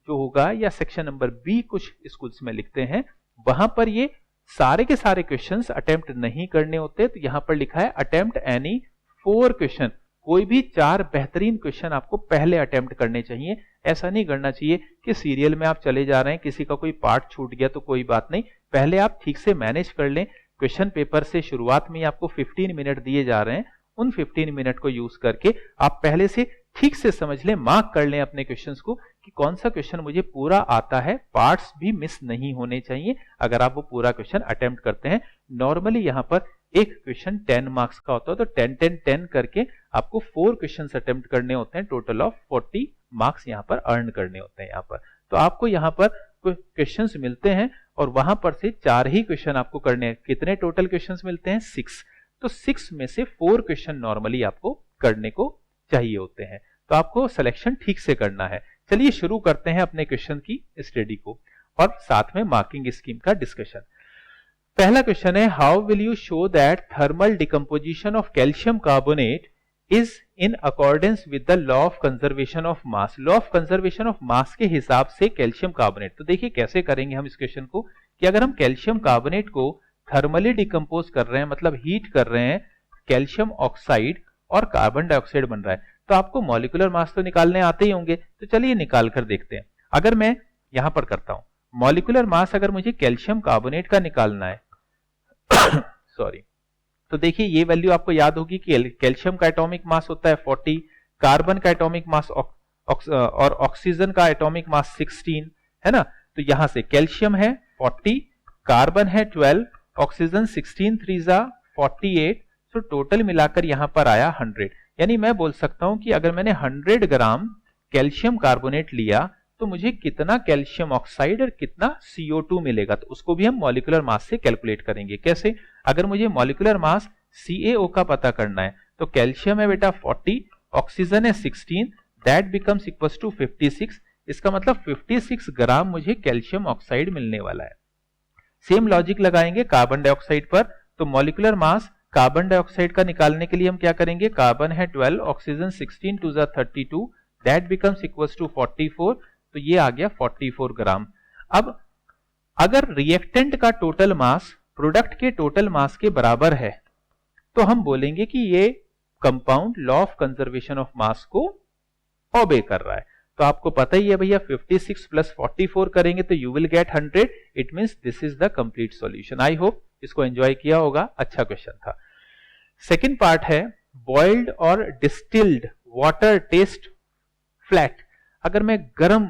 जो होगा या सेक्शन नंबर बी कुछ स्कूल्स में लिखते हैं, वहां पर ये सारे के सारे क्वेश्चंस अटेम्प्ट नहीं करने होते। तो यहां पर लिखा है अटेम्प्ट एनी 4 क्वेश्चन। कोई भी 4 बेहतरीन क्वेश्चन आपको पहले अटेम्प्ट करने चाहिए। ऐसा नहीं करना चाहिए कि सीरियल में आप चले जा रहे हैं, किसी का कोई पार्ट छूट गया तो कोई बात नहीं, पहले आप ठीक से मैनेज कर लें। क्वेश्चन पेपर से शुरुआत में आपको 15 मिनट दिए जा रहे हैं, उन 15 मिनट को यूज करके आप पहले से ठीक से समझ लें, मार्क कर लें अपने क्वेश्चंस को कि कौन सा क्वेश्चन मुझे पूरा आता है, पार्ट्स भी मिस नहीं होने चाहिए अगर आप वो पूरा क्वेश्चन अटेम्प्ट करते हैं। नॉर्मली यहां पर एक क्वेश्चन 10 मार्क्स का होता है, तो 10 10 10 करके आपको 4 क्वेश्चन अटेम्प्ट करने होते हैं, टोटल ऑफ 40 मार्क्स यहाँ पर अर्न करने होते हैं यहाँ पर। तो आपको यहाँ पर क्वेश्चंस मिलते हैं और वहां पर से 4 ही क्वेश्चन आपको करने हैं। कितने टोटल क्वेश्चंस मिलते हैं? 6। तो 6 में से 4 क्वेश्चन नॉर्मली आपको करने को चाहिए होते हैं, तो आपको सिलेक्शन ठीक से करना है। चलिए शुरू करते हैं अपने क्वेश्चन की स्टडी को और साथ में मार्किंग स्कीम का डिस्कशन। पहला क्वेश्चन है, how will you show that thermal decomposition of calcium carbonate is in accordance with the law of conservation of mass. Law of conservation of mass के हिसाब से कैल्शियम कार्बोनेट, तो देखिए कैसे करेंगे हम इस क्वेश्चन को कि अगर हम कैल्शियम कार्बोनेट को थर्मली डिकम्पोज कर रहे हैं, मतलब हीट कर रहे हैं, कैल्शियम ऑक्साइड और कार्बन डाइऑक्साइड बन रहा है, तो आपको मॉलिक्यूलर मास तो निकालने आते ही होंगे। तो चलिए निकाल कर देखते हैं। अगर मैं यहां पर करता हूं मॉलिक्यूलर मास, अगर मुझे कैल्शियम कार्बोनेट का निकालना है सॉरी, तो देखिए ये वैल्यू आपको याद होगी कि कैल्शियम का एटॉमिक मास होता है 40, कार्बन का एटॉमिक मास और ऑक्सीजन का एटॉमिक मास 16 है ना। तो यहां से कैल्शियम है 40, कार्बन है 12, ऑक्सीजन 16 3 48, तो टोटल मिलाकर यहां पर आया 100। यानी मैं बोल सकता हूं कि अगर मैंने 100 ग्राम कैल्शियम कार्बोनेट लिया तो मुझे कितना कैल्शियम ऑक्साइड और कितना CO2 मिलेगा, तो उसको भी हम मॉलिक्यूलर मास से कैलकुलेट करेंगे। कैसे? अगर मुझे मॉलिक्यूलर मास CaO का पता करना है, तो कैल्शियम है बेटा 40, ऑक्सीजन है 16, दैट बिकम्स इक्वल्स टू 56। इसका मतलब 56 ग्राम मुझे कैल्शियम ऑक्साइड मिलने वाला है। सेम लॉजिक लगाएंगे कार्बन डाइऑक्साइड पर, तो मॉलिक्यूलर मास कार्बन डाइऑक्साइड का निकालने के लिए हम क्या करेंगे, कार्बन है 12, oxygen 16 2 32, that becomes equals to 44, तो ये आ गया 44 ग्राम। अब अगर रिएक्टेंट का टोटल मास प्रोडक्ट के टोटल मास के बराबर है, तो हम बोलेंगे कि ये compound law of conservation of mass को ओबे कर रहा है। तो आपको पता ही है भैया 56 प्लस 44 करेंगे तो you will get 100। It means this is the complete solution. I hope इसको एंजॉय किया होगा, अच्छा क्वेश्चन था। सेकंड पार्ट है, बॉइल्ड और डिस्टिल्ड वाटर टेस्ट फ्लैट। अगर मैं गर्म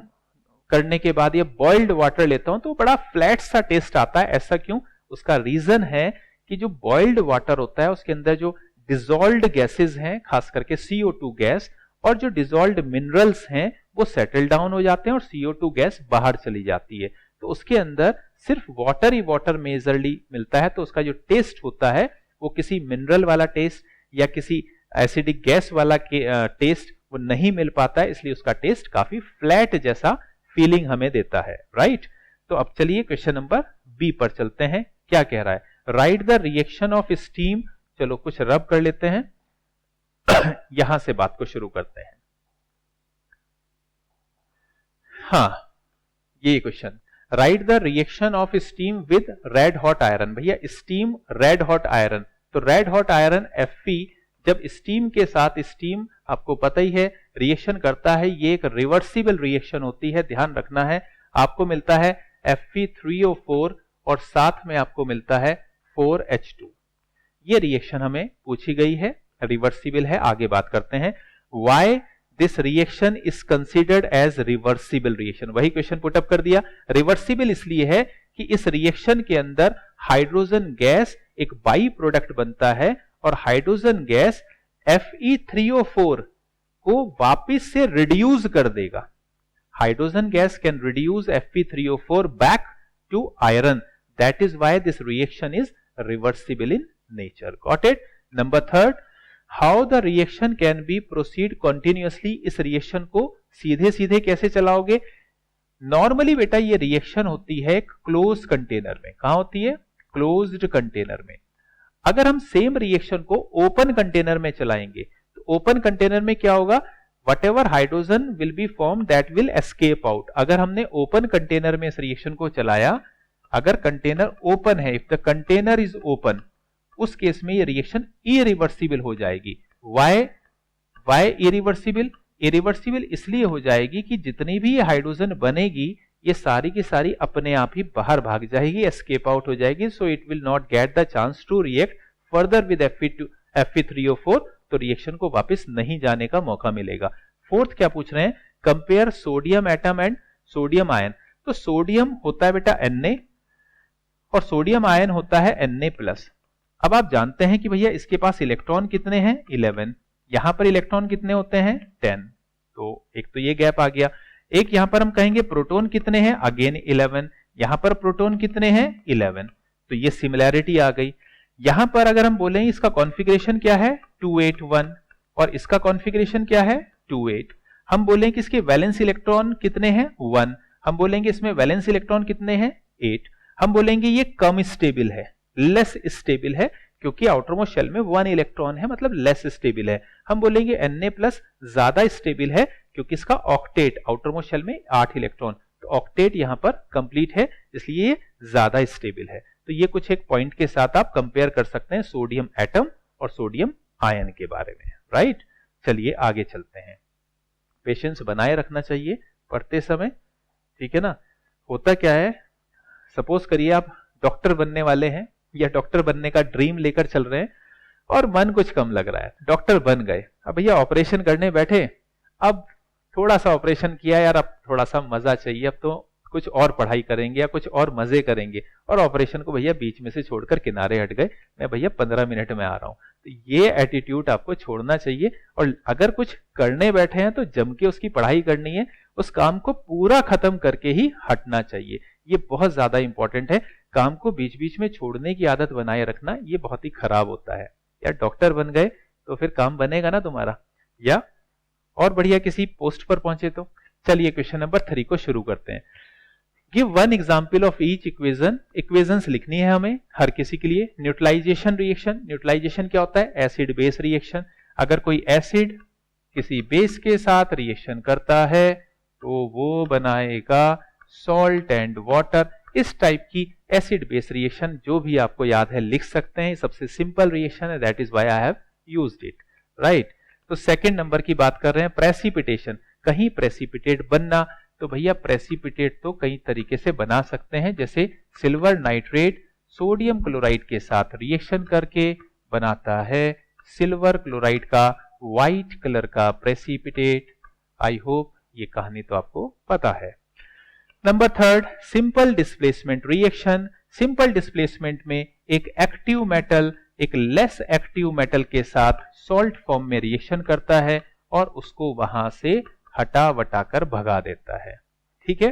करने के बाद ये बॉइल्ड वाटर लेता हूं तो बड़ा फ्लैट सा टेस्ट आता है, ऐसा क्यों? उसका रीजन है कि जो बॉइल्ड वाटर होता है उसके अंदर जो डिसॉल्व्ड गैसेस हैं, खास करके CO2 गैस और जो डिसॉल्व्ड मिनरल्स हैं वो सेटल डाउन हो जाते हैं और CO2 गैस बाहर चली जाती है। तो उसके अंदर सिर्फ वाटर ही वाटर मेजरली मिलता है, तो उसका जो टेस्ट होता है वो किसी मिनरल वाला टेस्ट या किसी एसिडिक गैस वाला टेस्ट वो नहीं मिल पाता है, इसलिए उसका टेस्ट काफी फ्लैट जैसा फीलिंग हमें देता है, राइट। तो अब चलिए क्वेश्चन नंबर बी पर चलते हैं। क्या कह रहा है, right the reaction of steam. चलो कुछ रब कर लेते हैं यहां से बात को शुरू करते हैं। हाँ, ये question, right the reaction of steam with red hot iron. भैया स्टीम रेड हॉट आयरन, तो रेड हॉट आयरन Fe जब स्टीम के साथ, स्टीम आपको पता ही है रिएक्शन करता है, ये एक रिवर्सिबल रिएक्शन होती है, ध्यान रखना है। आपको मिलता है Fe3O4 और साथ में आपको मिलता है 4H2। ये रिएक्शन हमें पूछी गई है, रिवर्सिबल है। आगे बात करते हैं, why this reaction is considered as reversible reaction. वही क्वेश्चन पुटअप कर दिया। रिवर्सिबल इसलिए है कि इस रिएक्शन के अंदर हाइड्रोजन गैस एक बाई प्रोडक्ट बनता है और हाइड्रोजन गैस Fe3O4 को वापिस से रिड्यूस कर देगा। Hydrogen gas can reduce Fe3O4 back to iron, that is why this reaction is reversible in nature. Got it. Number third, how the reaction can be proceed continuously. इस रिएक्शन को सीधे सीधे कैसे चलाओगे? नॉर्मली बेटा ये रिएक्शन होती है क्लोज कंटेनर में। कहां होती है? क्लोज्ड कंटेनर में। अगर हम सेम रिएक्शन को ओपन कंटेनर में चलाएंगे तो ओपन कंटेनर में क्या होगा, whatever hydrogen will be form that will escape out. अगर हमने ओपन कंटेनर में इस रिएक्शन को चलाया, अगर कंटेनर ओपन है, if the container is open, उस केस में ये रिएक्शन इरिवर्सिबल हो जाएगी। Y irreversible? इरिवर्सिबल इसलिए हो जाएगी कि जितनी भी ये हाइड्रोजन बनेगी ये सारी की सारी अपने आप ही बाहर भाग जाएगी, एस्केप आउट हो जाएगी। So it will not get the chance to react further with Fe3O4, तो रिएक्शन को वापस नहीं जाने का मौका मिलेगा। फोर्थ क्या पूछ रहे हैं, compare sodium atom and sodium ion. तो सोडियम होता है बेटा Na और सोडियम आयन होता है Na+। अब आप जानते हैं कि भैया इसके पास इलेक्ट्रॉन कितने हैं 11, यहां पर इलेक्ट्रॉन कितने होते हैं 10, तो एक तो ये गैप आ गया। एक यहां पर हम कहेंगे प्रोटॉन कितने हैं, अगेन 11, यहां पर प्रोटॉन कितने हैं 11, तो ये सिमिलैरिटी आ गई। यहां पर अगर हम बोलें इसका कॉन्फ़िगरेशन क्या है 281 और इसका कॉन्फ़िगरेशन क्या है 28, हम बोलें कि इसके वैलेंस इलेक्ट्रॉन कितने हैं 1, हम बोलेंगे इसमें वैलेंस इलेक्ट्रॉन कितने हैं 8, हम बोलेंगे ये कम स्टेबल है, लेस स्टेबल है, क्योंकि आउटरमोस्ट शेल में 1 इलेक्ट्रॉन है, मतलब लेस स्टेबल है। हम बोलेंगे Na+ ज्यादा स्टेबल है, क्योंकि इसका ऑक्टेट आउटरमोस्ट शेल में 8 इलेक्ट्रॉन, तो ऑक्टेट यहां पर कंप्लीट है, इसलिए ये ज्यादा स्टेबल है। तो ये कुछ एक पॉइंट के साथ आप कंपेयर कर सकते हैं सोडियम एटम और सोडियम आयन के बारे में, राइट। चलिए आगे चलते हैं। पेशेंस बनाए रखना चाहिए पढ़ते समय, ठीक है ना। होता क्या है, सपोज करिए आप डॉक्टर बनने वाले हैं या डॉक्टर बनने का ड्रीम लेकर चल रहे हैं और मन कुछ कम लग रहा है, डॉक्टर बन गए, अब भैया ऑपरेशन करने बैठे, अब थोड़ा सा ऑपरेशन किया यार, अब थोड़ा सा मजा चाहिए, अब तो कुछ और पढ़ाई करेंगे या कुछ और मजे करेंगे, और ऑपरेशन को भैया बीच में से छोड़कर किनारे हट गए, मैं भैया 15 मिनट में आ रहा हूं। तो ये एटीट्यूड आपको छोड़ना चाहिए, और अगर कुछ करने बैठे हैं तो जम के उसकी पढ़ाई करनी है, उस काम को पूरा खत्म करके ही हटना चाहिए। ये बहुत ज्यादा इंपॉर्टेंट है, काम को बीच बीच में छोड़ने की आदत बनाए रखना, ये बहुत ही खराब होता है। यार डॉक्टर बन गए तो फिर काम बनेगा ना तुम्हारा, या और बढ़िया किसी पोस्ट पर पहुंचे तो। चलिए क्वेश्चन नंबर 3 को शुरू करते हैं। Give one example of each equation, equations लिखनी है हमें हर किसी के लिए। न्यूट्रलाइजेशन रिएक्शन, न्यूट्रलाइजेशन क्या होता है, एसिड बेस रिएक्शन। अगर कोई एसिड किसी बेस के साथ रिएक्शन करता है तो वो बनाएगा सॉल्ट एंड वाटर। इस टाइप की एसिड बेस रिएक्शन जो भी आपको याद है लिख सकते हैं, सबसे सिंपल रिएक्शन है, that is why I have used it, right. तो सेकंड नंबर की बात कर रहे हैं, प्रेसिपिटेशन, कहीं प्रेसिपिटेट बनना, तो भैया प्रेसिपिटेट तो कई तरीके से बना सकते हैं, जैसे सिल्वर नाइट्रेट सोडियम क्लोराइड के साथ रिएक्शन करके बनाता है सिल्वर क्लोराइड का व्हाइट कलर का प्रेसिपिटेट। आई होप ये कहानी तो आपको पता है। Number 3, simple displacement reaction. Simple displacement में एक एक्टिव मेटल एक लेस एक्टिव मेटल के साथ सॉल्ट फॉर्म में रिएक्शन करता है और उसको वहां से हटा वटाकर भगा देता है, ठीक है।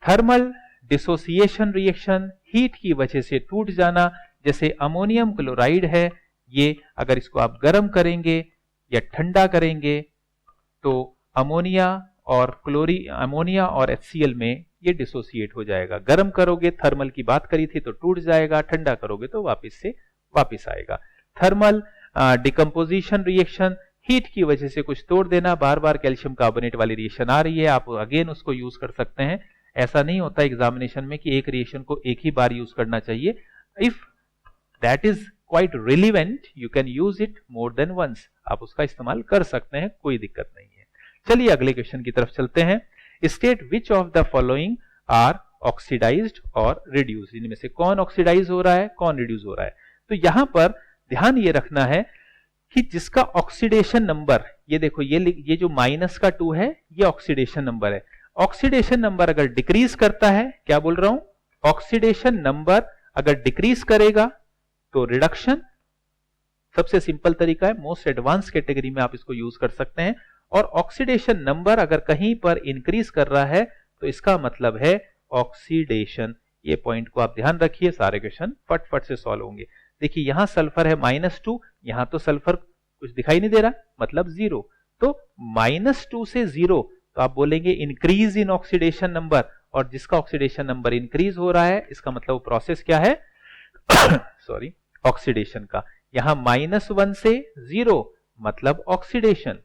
थर्मल डिसोसिएशन रिएक्शन, हीट की वजह से टूट जाना, जैसे अमोनियम क्लोराइड है, ये अगर इसको आप गर्म करेंगे या ठंडा करेंगे तो अमोनिया और HCl में ये डिसोसिएट हो जाएगा। गर्म करोगे, थर्मल की बात करी थी, तो टूट जाएगा, ठंडा करोगे तो वापस आएगा। थर्मल डिकम्पोजिशन रिएक्शन, हीट की वजह से कुछ तोड़ देना, बार बार कैल्शियम कार्बोनेट वाली रिएक्शन आ रही है, आप अगेन उसको यूज कर सकते हैं। ऐसा नहीं होता एग्जामिनेशन में कि एक रिएक्शन को एक ही बार यूज करना चाहिए। If that is quite relevant you can use it more than once, आप उसका इस्तेमाल कर सकते हैं, कोई दिक्कत नहीं है। चलिए अगले क्वेश्चन की तरफ चलते हैं। State which of the following are oxidised और रिड्यूस, इनमें से कौन ऑक्सीडाइज हो रहा है, कौन रिड्यूस हो रहा है। तो यहां पर ध्यान ये रखना है कि जिसका ऑक्सीडेशन नंबर, ये देखो ये जो -2 है, ये ऑक्सीडेशन नंबर है। ऑक्सीडेशन नंबर अगर डिक्रीज करता है, क्या बोल रहा हूं, ऑक्सीडेशन नंबर अगर डिक्रीज करेगा तो रिडक्शन सबसे सिंपल तरीका है, मोस्ट एडवांस कैटेगरी में आप इसको यूज कर सकते हैं। और ऑक्सीडेशन नंबर अगर कहीं पर इंक्रीज कर रहा है तो इसका मतलब है ऑक्सीडेशन। ये पॉइंट को आप ध्यान रखिए, सारे क्वेश्चन फट से सॉल्व होंगे। देखिए यहां सल्फर है -2, यहां तो सल्फर कुछ दिखाई नहीं दे रहा, मतलब 0, तो -2 से 0, तो आप बोलेंगे इंक्रीज इन ऑक्सीडेशन नंबर, और जिसका ऑक्सीडेशन नंबर इंक्रीज हो रहा है इसका मतलब प्रोसेस क्या है सॉरी, ऑक्सीडेशन का। यहां -1 से 0 मतलब ऑक्सीडेशन,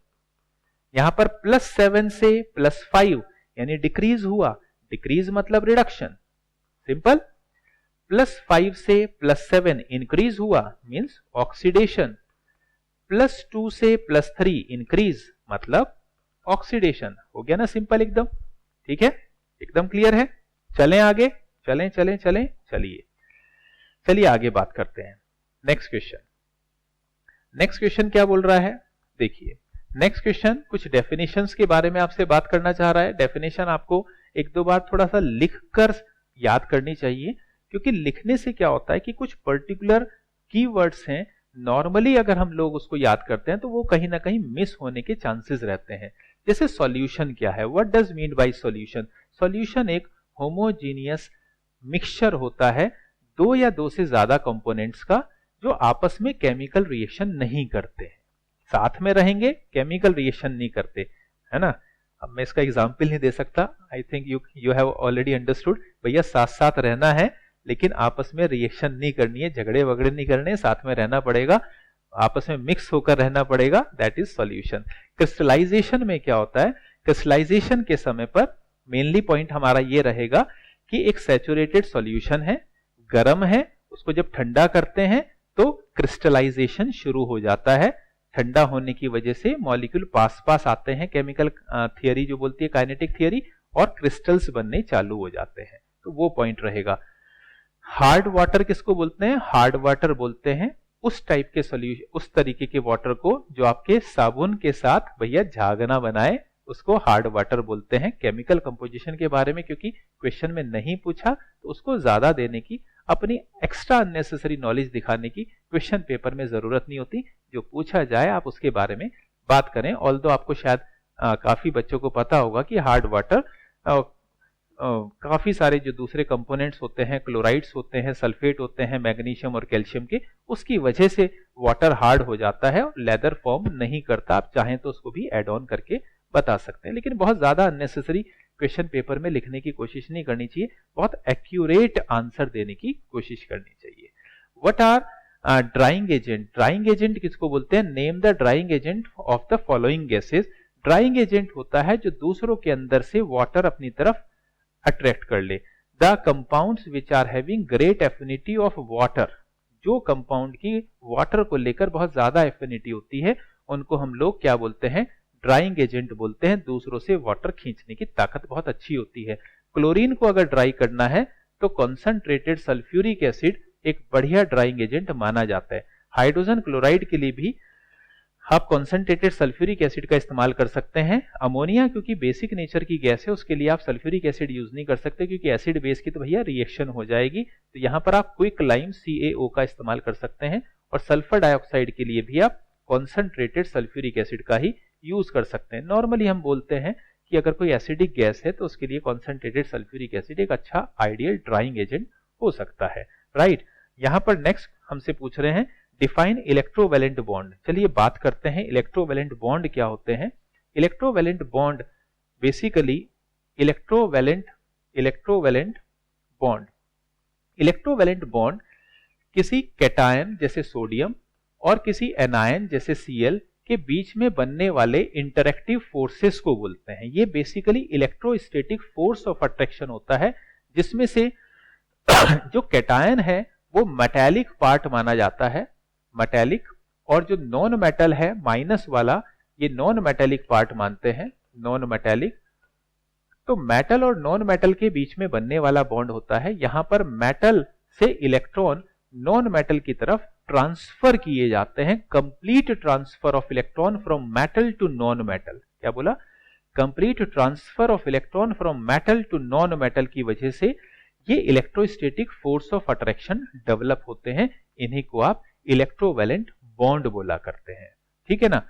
यहां पर +7 से +5 यानी डिक्रीज हुआ, डिक्रीज मतलब रिडक्शन, सिंपल। +5 से +7 इंक्रीज हुआ मींस ऑक्सीडेशन, +2 से +3 इंक्रीज मतलब ऑक्सीडेशन। हो गया ना सिंपल एकदम, ठीक है, एकदम क्लियर है। चलें आगे, चलिए आगे बात करते हैं। नेक्स्ट क्वेश्चन क्या बोल रहा है, देखिए नेक्स्ट क्वेश्चन कुछ डेफिनेशंस के बारे में आपसे बात करना चाह रहा है। डेफिनेशन आपको एक दो बार थोड़ा सा लिखकर याद करनी चाहिए, क्योंकि लिखने से क्या होता है कि कुछ पर्टिकुलर कीवर्ड्स हैं, नॉर्मली अगर हम लोग उसको याद करते हैं तो वो कहीं ना कहीं मिस होने के चांसेस रहते हैं। जैसे सॉल्यूशन क्या है, what does mean by solution? Solution एक होमोजीनियस मिक्सचर होता है दो या दो से ज्यादा कंपोनेंट्स का, जो आपस में केमिकल रिएक्शन नहीं करते हैं। साथ में रहेंगे, केमिकल रिएक्शन नहीं करते, है ना। अब मैं इसका एग्जाम्पल नहीं दे सकता, I think you have already understood. भैया साथ साथ रहना है लेकिन आपस में रिएक्शन नहीं करनी है, झगड़े वगड़े नहीं करने, साथ में रहना पड़ेगा, आपस में मिक्स होकर रहना पड़ेगा, दैट इज सॉल्यूशन। क्रिस्टलाइजेशन में क्या होता है, क्रिस्टलाइजेशन के समय पर मेनली पॉइंट हमारा ये रहेगा कि एक सैचुरेटेड सॉल्यूशन है, गर्म है, उसको जब ठंडा करते हैं तो क्रिस्टलाइजेशन शुरू हो जाता है। ठंडा होने की वजह से मॉलिक्यूल पास पास आते हैं, केमिकल थियरी जो बोलती है काइनेटिक थियरी, और क्रिस्टल्स बनने चालू हो जाते हैं, तो वो पॉइंट रहेगा। हार्ड वाटर किसको बोलते हैं? हार्ड वाटर बोलते हैं उस टाइप के सॉल्यूशन, उस तरीके के वाटर को जो आपके साबुन के साथ भैया झागना बनाए, उसको हार्ड वाटर बोलते हैं। केमिकल कंपोजिशन के बारे में क्योंकि क्वेश्चन में नहीं पूछा तो उसको ज्यादा देने की, अपनी एक्स्ट्रा अननेसेसरी नॉलेज दिखाने की क्वेश्चन पेपर में जरूरत नहीं होती। जो पूछा जाए आप उसके बारे में बात करें। ऑल्दो आपको शायद काफी बच्चों को पता होगा कि हार्ड वाटर काफी सारे जो दूसरे कंपोनेंट्स होते हैं, क्लोराइड्स होते हैं, सल्फेट होते हैं, मैग्नीशियम और कैल्शियम के, उसकी वजह से वाटर हार्ड हो जाता है और लेदर फॉर्म नहीं करता। आप चाहें तो उसको भी एड ऑन करके बता सकते हैं, लेकिन बहुत ज्यादा अननेसेसरी क्वेश्चन पेपर में लिखने की कोशिश नहीं करनी चाहिए, बहुत एक्यूरेट आंसर देने की कोशिश करनी चाहिए। What are drying agent? Drying agent किसको बोलते हैं? Name the drying agent of the following gases. Drying agent होता है जो दूसरों के अंदर से वाटर अपनी तरफ अट्रैक्ट कर ले। The compounds which are having great affinity of water, जो कंपाउंड की वाटर को लेकर बहुत ज्यादा एफिनिटी होती है, उनको हम लोग क्या बोलते हैं? ड्राइंग एजेंट बोलते हैं। दूसरों से वाटर खींचने की ताकत बहुत अच्छी होती है। क्लोरीन को अगर ड्राई करना है तो कॉन्सेंट्रेटेड सल्फ्यूरिक एसिड एक बढ़िया ड्राइंग एजेंट माना जाता है। हाइड्रोजन क्लोराइड के लिए भी आप कॉन्सेंट्रेटेड सल्फ्यूरिक एसिड का इस्तेमाल कर सकते हैं। अमोनिया क्योंकि बेसिक नेचर की गैस है, उसके लिए आप सल्फ्यूरिक एसिड यूज नहीं कर सकते क्योंकि एसिड बेस की तो भैया रिएक्शन हो जाएगी। तो यहां पर आप क्विक लाइम CaO का इस्तेमाल कर सकते हैं। और सल्फर डाइऑक्साइड के लिए भी आप कॉन्सेंट्रेटेड सल्फ्यूरिक एसिड का ही यूज कर सकते हैं। नॉर्मली हम बोलते हैं कि अगर कोई एसिडिक गैस है तो उसके लिए कॉन्सेंट्रेटेड सल्फ्यूरिक एसिड एक अच्छा आइडियल ड्राइंग एजेंट हो सकता है, राइट। यहां पर नेक्स्ट हमसे पूछ रहे हैं डिफाइन इलेक्ट्रोवैलेंट बॉन्ड। चलिए बात करते हैं इलेक्ट्रोवैलेंट बॉन्ड क्या होते हैं। Electrovalent bond basically electrovalent bond, electrovalent bond किसी कैटायन जैसे सोडियम और किसी एनायन जैसे Cl के बीच में बनने वाले इंटरेक्टिव फोर्सेस को बोलते हैं। ये basically electrostatic force of attraction होता है, जिसमें से जो कैटायन है वो मेटालिक पार्ट माना जाता है, मेटालिक, और जो नॉन मेटल है माइनस वाला, ये नॉन मेटालिक पार्ट मानते हैं, नॉन मेटालिक। तो मेटल और नॉन मेटल के बीच में बनने वाला बॉन्ड होता है। यहां पर मेटल से इलेक्ट्रॉन नॉन मेटल की तरफ ट्रांसफर किए जाते हैं। Complete transfer of electron from metal to non metal. क्या बोला? Complete transfer of electron from metal to non metal की वजह से ये electrostatic force of attraction develop होते हैं। इन्हीं को आप इलेक्ट्रोवैलेंट बॉन्ड बोला करते हैं, ठीक है ना।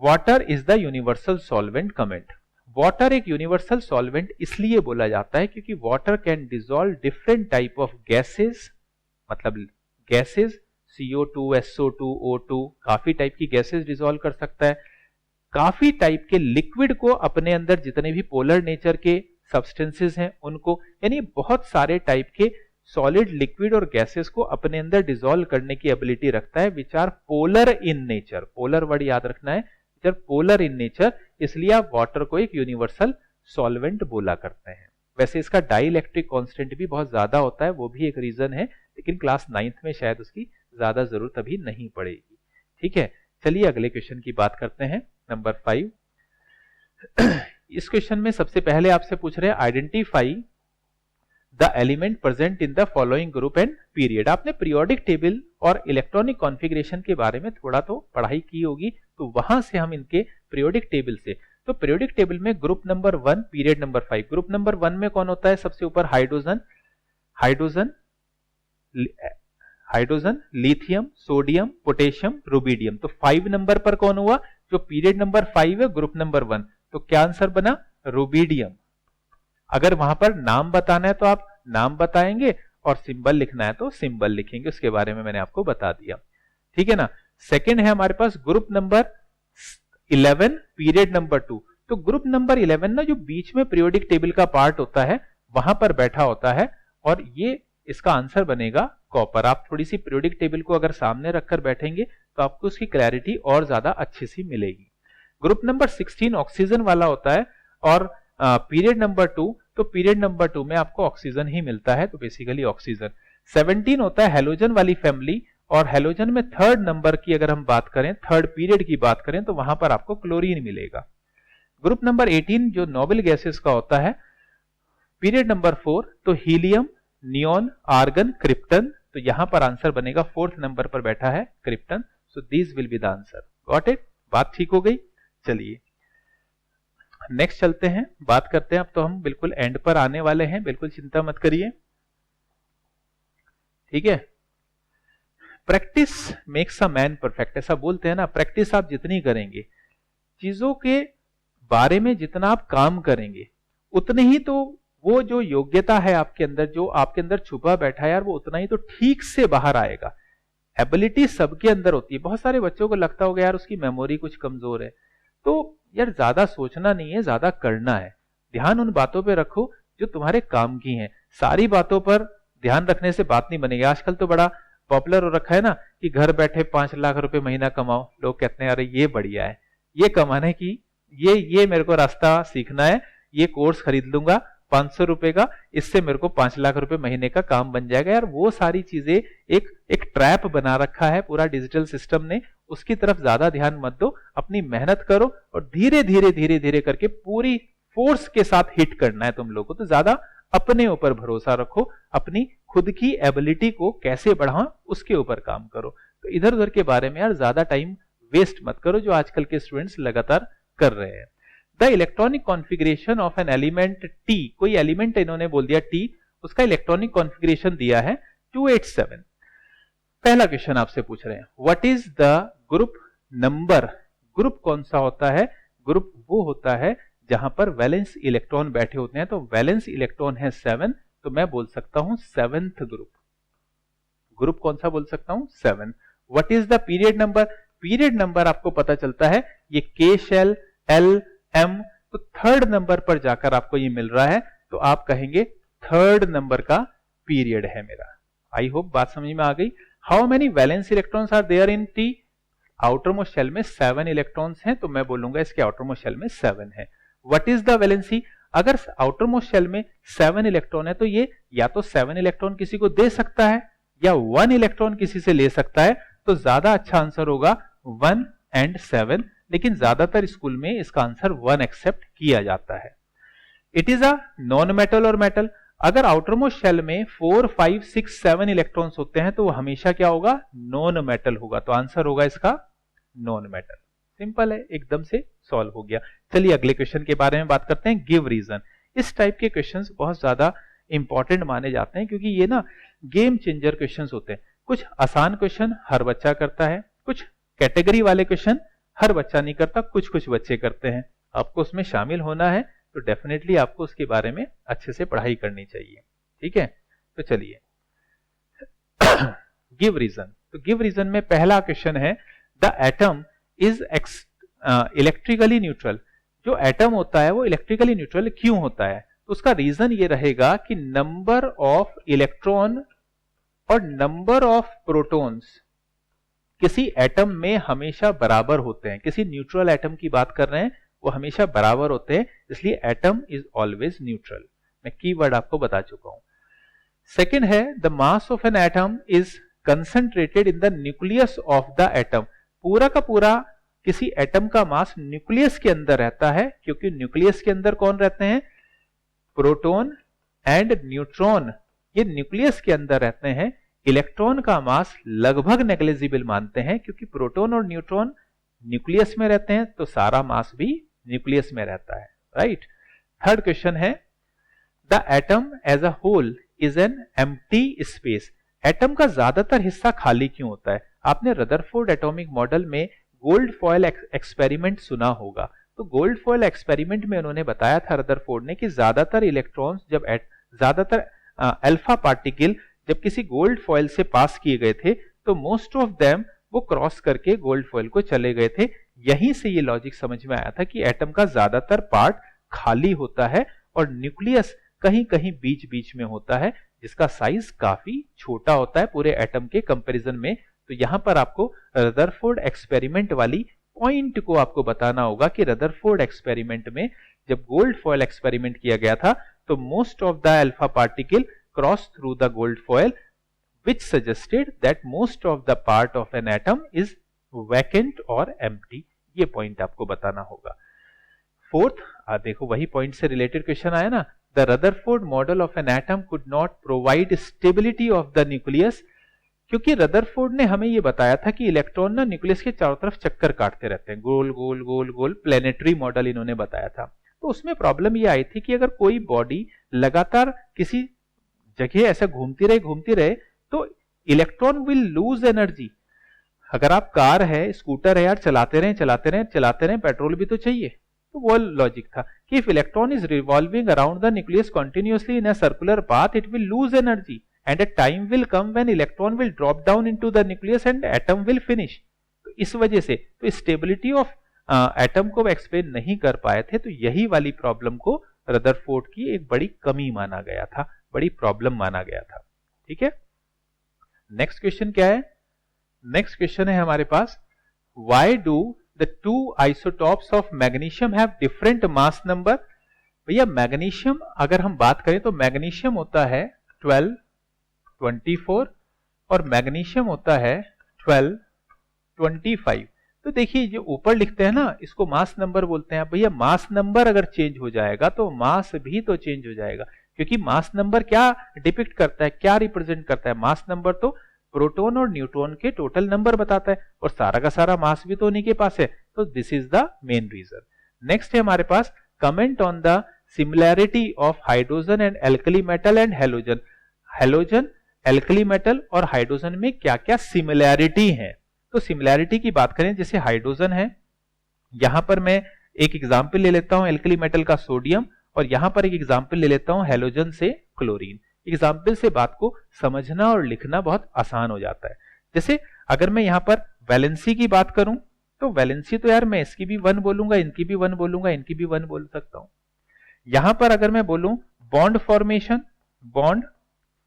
Water is the universal solvent comment. Water एक यूनिवर्सल सॉल्वेंट इसलिए बोला जाता है क्योंकि water can dissolve different type of gases, मतलब गैसेस CO2, SO2, O2, काफी टाइप की गैसेस डिसॉल्व कर सकता है। काफी टाइप के लिक्विड को अपने अंदर, जितने भी पोलर नेचर के सब्सटेंसेस हैं उनको, यानी बहुत सारे टाइप के सॉलिड, लिक्विड और गैसेस को अपने अंदर डिसॉल्व करने की एबिलिटी रखता है, which are polar in nature. Polar word याद रखना है, which are polar in nature. इसलिए आप वाटर को एक यूनिवर्सल सॉल्वेंट बोला करते हैं। वैसे इसका डाइइलेक्ट्रिक कांस्टेंट भी बहुत ज्यादा होता है, वो भी एक रीजन है, लेकिन क्लास 9th में शायद उसकी ज्यादा जरूरत अभी नहीं पड़ेगी, ठीक है। चलिए अगले क्वेश्चन की बात करते हैं, नंबर 5। इस क्वेश्चन में सबसे पहले आपसे पूछ रहे हैं identify the element present in the following group and period. आपने पीरियोडिक टेबल और इलेक्ट्रॉनिक कॉन्फ़िगरेशन के बारे में थोड़ा तो पढ़ाई की होगी, तो वहां से हम इनके पीरियोडिक टेबल से, तो पीरियोडिक टेबल में group number 1 period number 5। Group number 1 में कौन होता है? सबसे ऊपर hydrogen, hydrogen hydrogen, lithium, sodium, potassium, rubidium. तो 5 नंबर पर कौन हुआ? जो पीरियड नंबर 5 है, ग्रुप नंबर 1। तो क्या आंसर बना? रुबिडियम। अगर वहां पर नाम बताना है तो आप नाम बताएंगे और सिंबल लिखना है तो सिंबल लिखेंगे, उसके बारे में मैंने आपको बता दिया। ठीक है ना। सेकंड है हमारे पास ग्रुप नंबर 11 पीरियड नंबर 2। तो ग्रुप नंबर 11 ना जो बीच में पीरियोडिक टेबल का पार्ट होता है वहां पर बैठा होता है और ये इसका आंसर बनेगा कॉपर। आप थोड़ी सी पीरियोडिक टेबल को अगर सामने रखकर बैठेंगे तो आपको उसकी क्लैरिटी और ज्यादा अच्छी सी मिलेगी। ग्रुप नंबर 16 ऑक्सीजन वाला होता है और पीरियड नंबर 2, तो पीरियड नंबर 2 में आपको ऑक्सीजन ही मिलता है, तो बेसिकली ऑक्सीजन। 17 होता है हेलोजन वाली फैमिली और हेलोजन में थर्ड नंबर की अगर हम बात करें, थर्ड पीरियड की बात करें तो वहां पर आपको क्लोरीन मिलेगा। ग्रुप नंबर 18 जो नोबल गैसेस का होता है, पीरियड नंबर 4, तो हीलियम, नियोन, आर्गन, क्रिप्टन। तो यहां पर आंसर बनेगा 4th नंबर पर बैठा है krypton. So this will be the answer. Got it? बात ठीक हो गई। चलिए नेक्स्ट चलते हैं, बात करते हैं। अब तो हम बिल्कुल एंड पर आने वाले हैं, बिल्कुल चिंता मत करिए। ठीक है। Practice makes a man perfect, ऐसा बोलते हैं ना। प्रैक्टिस आप जितनी करेंगे, चीजों के बारे में जितना आप काम करेंगे, उतने ही तो वो जो योग्यता है आपके अंदर, जो आपके अंदर छुपा बैठा है यार, वो उतना ही तो ठीक से बाहर आएगा। एबिलिटी सबके अंदर होती है। बहुत सारे बच्चों को लगता होगा यार उसकी मेमोरी कुछ कमजोर है, तो यार ज्यादा सोचना नहीं है, ज्यादा करना है। ध्यान उन बातों पे रखो जो तुम्हारे काम की हैं। सारी बातों पर ध्यान रखने से बात नहीं बनेगी। आजकल तो बड़ा पॉपुलर हो रखा है ना कि घर बैठे 5 लाख रुपए महीना कमाओ। लोग कहते हैं अरे ये बढ़िया है, ये कमाने की ये मेरे को रास्ता सीखना है, ये कोर्स खरीद लूंगा 500 रुपए का, इससे मेरे को 5 लाख रुपए महीने का काम बन जाएगा। यार वो सारी चीजें एक ट्रैप बना रखा है पूरा डिजिटल सिस्टम ने, उसकी तरफ ज्यादा ध्यान मत दो। अपनी मेहनत करो और धीरे धीरे करके पूरी फोर्स के साथ हिट करना है तुम लोगों को। तो ज्यादा अपने ऊपर भरोसा रखो, अपनी खुद की एबिलिटी को कैसे बढ़ाओ उसके ऊपर काम करो। तो इधर उधर के बारे में यार ज्यादा टाइम वेस्ट मत करो, जो आजकल के स्टूडेंट्स लगातार कर रहे हैं। The electronic configuration of an element T, कोई एलिमेंट इन्होंने बोल दिया टी, उसका इलेक्ट्रॉनिक कॉन्फ़िगरेशन दिया है 287। पहला क्वेश्चन आपसे पूछ रहे हैं what is the group number. Group कौन सा होता है? ग्रुप वो होता है जहां पर वैलेंस इलेक्ट्रॉन बैठे होते हैं। तो वैलेंस इलेक्ट्रॉन है 7, तो मैं बोल सकता हूं 7th ग्रुप। ग्रुप कौन सा बोल सकता हूं? 7। What is the period number? Period number आपको पता चलता है ये के शेल एल एम, तो थर्ड नंबर पर जाकर आपको ये मिल रहा है, तो आप कहेंगे थर्ड नंबर का पीरियड है मेरा। आई होप बात समझ में आ गई। How many valence electrons are there in T? Outermost shell में 7 इलेक्ट्रॉन्स हैं, तो मैं बोलूंगा इसके आउटर मोस्ट शेल में 7 है। What is the valency? अगर आउटर मोस्ट शेल में 7 इलेक्ट्रॉन है तो ये या तो 7 इलेक्ट्रॉन किसी को दे सकता है या 1 इलेक्ट्रॉन किसी से ले सकता है। तो ज्यादा अच्छा आंसर होगा 1 and 7, लेकिन ज्यादातर स्कूल में इसका आंसर 1 एक्सेप्ट किया जाता है। It is a non metal और मेटल। अगर आउटर मोस्ट शेल में 4, 5, 6, 7 इलेक्ट्रॉन्स होते हैं तो वो हमेशा क्या होगा? नॉन मेटल होगा। तो आंसर होगा इसका नॉन मेटल। सिंपल है, एकदम से सॉल्व हो गया। चलिए अगले क्वेश्चन के बारे में बात करते हैं, गिव रीजन। इस टाइप के क्वेश्चंस बहुत ज्यादा इंपॉर्टेंट माने जाते हैं क्योंकि ये ना गेम चेंजर क्वेश्चंस होते हैं। कुछ आसान क्वेश्चन हर बच्चा करता है, कुछ कैटेगरी वाले क्वेश्चन हर बच्चा नहीं करता, कुछ कुछ बच्चे करते हैं। आपको उसमें शामिल होना है तो डेफिनेटली आपको उसके बारे में अच्छे से पढ़ाई करनी चाहिए। ठीक है, तो चलिए गिव रीजन। तो गिव रीजन में पहला क्वेश्चन है the atom is electrically neutral. जो एटम होता है वो इलेक्ट्रिकली न्यूट्रल क्यों होता है? तो उसका रीजन ये रहेगा कि नंबर ऑफ इलेक्ट्रॉन और नंबर ऑफ प्रोटॉन्स किसी एटम में हमेशा बराबर होते हैं। किसी न्यूट्रल एटम की बात कर रहे हैं, वो हमेशा बराबर होते हैं, इसलिए एटम इज ऑलवेज न्यूट्रल। मैं कीवर्ड आपको बता चुका हूं। सेकेंड है the mass of an atom is concentrated in the nucleus of the atom. पूरा का पूरा किसी एटम का मास न्यूक्लियस के अंदर रहता है, क्योंकि न्यूक्लियस के अंदर कौन रहते हैं? Proton and neutron. ये न्यूक्लियस के अंदर रहते हैं। इलेक्ट्रॉन का मास लगभग नेग्लिजिबल मानते हैं, क्योंकि प्रोटॉन और न्यूट्रॉन न्यूक्लियस में रहते हैं, तो सारा मास भी न्यूक्लियस में रहता है। राइट। थर्ड क्वेश्चन है the atom as a whole is an empty space. Atom का ज्यादातर हिस्सा खाली क्यों होता है? आपने रदरफोर्ड एटॉमिक मॉडल में गोल्ड फॉयल एक्सपेरिमेंट सुना होगा। तो गोल्ड फॉयल एक्सपेरिमेंट में उन्होंने बताया था रदरफोर्ड ने कि ज्यादातर इलेक्ट्रॉन्स ज्यादातर अल्फा पार्टिकल जब किसी गोल्ड फॉयल से पास किए गए थे तो मोस्ट ऑफ देम वो क्रॉस करके गोल्ड फॉयल को चले गए थे। यहीं से ये लॉजिक समझ में आया था कि एटम का ज्यादातर पार्ट खाली होता है और न्यूक्लियस कहीं कहीं बीच बीच में होता है, जिसका साइज काफी छोटा होता है पूरे एटम के कंपैरिजन में। तो यहां पर आपको रदरफोर्ड एक्सपेरिमेंट वाली पॉइंट को आपको बताना होगा कि रदरफोर्ड एक्सपेरिमेंट में जब गोल्ड फॉयल एक्सपेरिमेंट किया गया था तो most of the alpha particle cross through the gold foil which suggested that most of the part of an atom is vacant or empty। ये पॉइंट आपको बताना होगा। फोर्थ, देखो वही पॉइंट से रिलेटेड क्वेश्चन आया ना, the Rutherford model of an atom could not provide stability of the nucleus. क्योंकि रदरफोर्ड ने हमें ये बताया था कि इलेक्ट्रॉन ना न्यूक्लियस के चारों तरफ चक्कर काटते रहते हैं, गोल गोल गोल गोल, प्लेनेटरी मॉडल इन्होंने बताया था। तो उसमें प्रॉब्लम ये आई थी कि अगर कोई बॉडी लगातार किसी जगह ऐसा घूमती रहे तो इलेक्ट्रॉन विल लूज एनर्जी। अगर आप कार है, स्कूटर है यार, चलाते रहे, पेट्रोल भी तो चाहिए। तो वो लॉजिक था कि if electron is revolving around the nucleus continuously in a circular path it will lose energy and a time will come when electron will drop down into the nucleus and atom will finish. तो इस वजह से तो स्टेबिलिटी ऑफ एटम को एक्सप्लेन नहीं कर पाए थे। तो यही वाली प्रॉब्लम को रदरफोर्ड की एक बड़ी कमी माना गया था, बड़ी प्रॉब्लम माना गया था। ठीक है, नेक्स्ट क्वेश्चन क्या है? नेक्स्ट क्वेश्चन है हमारे पास, why do the two isotopes of magnesium have different mass number. भैया मैग्नीशियम अगर हम बात करें तो मैग्नीशियम होता है 12, 24 और मैग्नीशियम होता है 12, 25। तो देखिए जो ऊपर लिखते हैं ना इसको मास नंबर बोलते हैं। भैया मास नंबर अगर चेंज हो जाएगा तो मास भी तो चेंज हो जाएगा, क्योंकि मास नंबर क्या डिपिक्ट करता है, क्या रिप्रेजेंट करता है? मास नंबर तो प्रोटॉन और न्यूट्रॉन के टोटल नंबर बताता है और सारा का सारा मास भी तो उन्हीं के पास है। तो this is the main reason. Next है हमारे पास, comment on the similarity of hydrogen and alkali metal and halogen. Halogen, alkali metal और हाइड्रोजन में क्या क्या सिमिलैरिटी है? तो सिमिलैरिटी की बात करें, जैसे हाइड्रोजन है, यहां पर मैं एक एग्जाम्पल ले लेता हूं एल्कली मेटल का सोडियम, और यहां पर एक एग्जाम्पल ले लेता हूं हैलोजन से क्लोरीन। एग्जाम्पल से बात को समझना और लिखना बहुत आसान हो जाता है। जैसे अगर मैं यहां पर वैलेंसी की बात करूं तो वैलेंसी तो यार मैं इसकी भी 1 बोलूंगा, इनकी भी 1 बोलूंगा, इनकी भी 1 बोल सकता हूं। यहां पर अगर मैं बोलूं बॉन्ड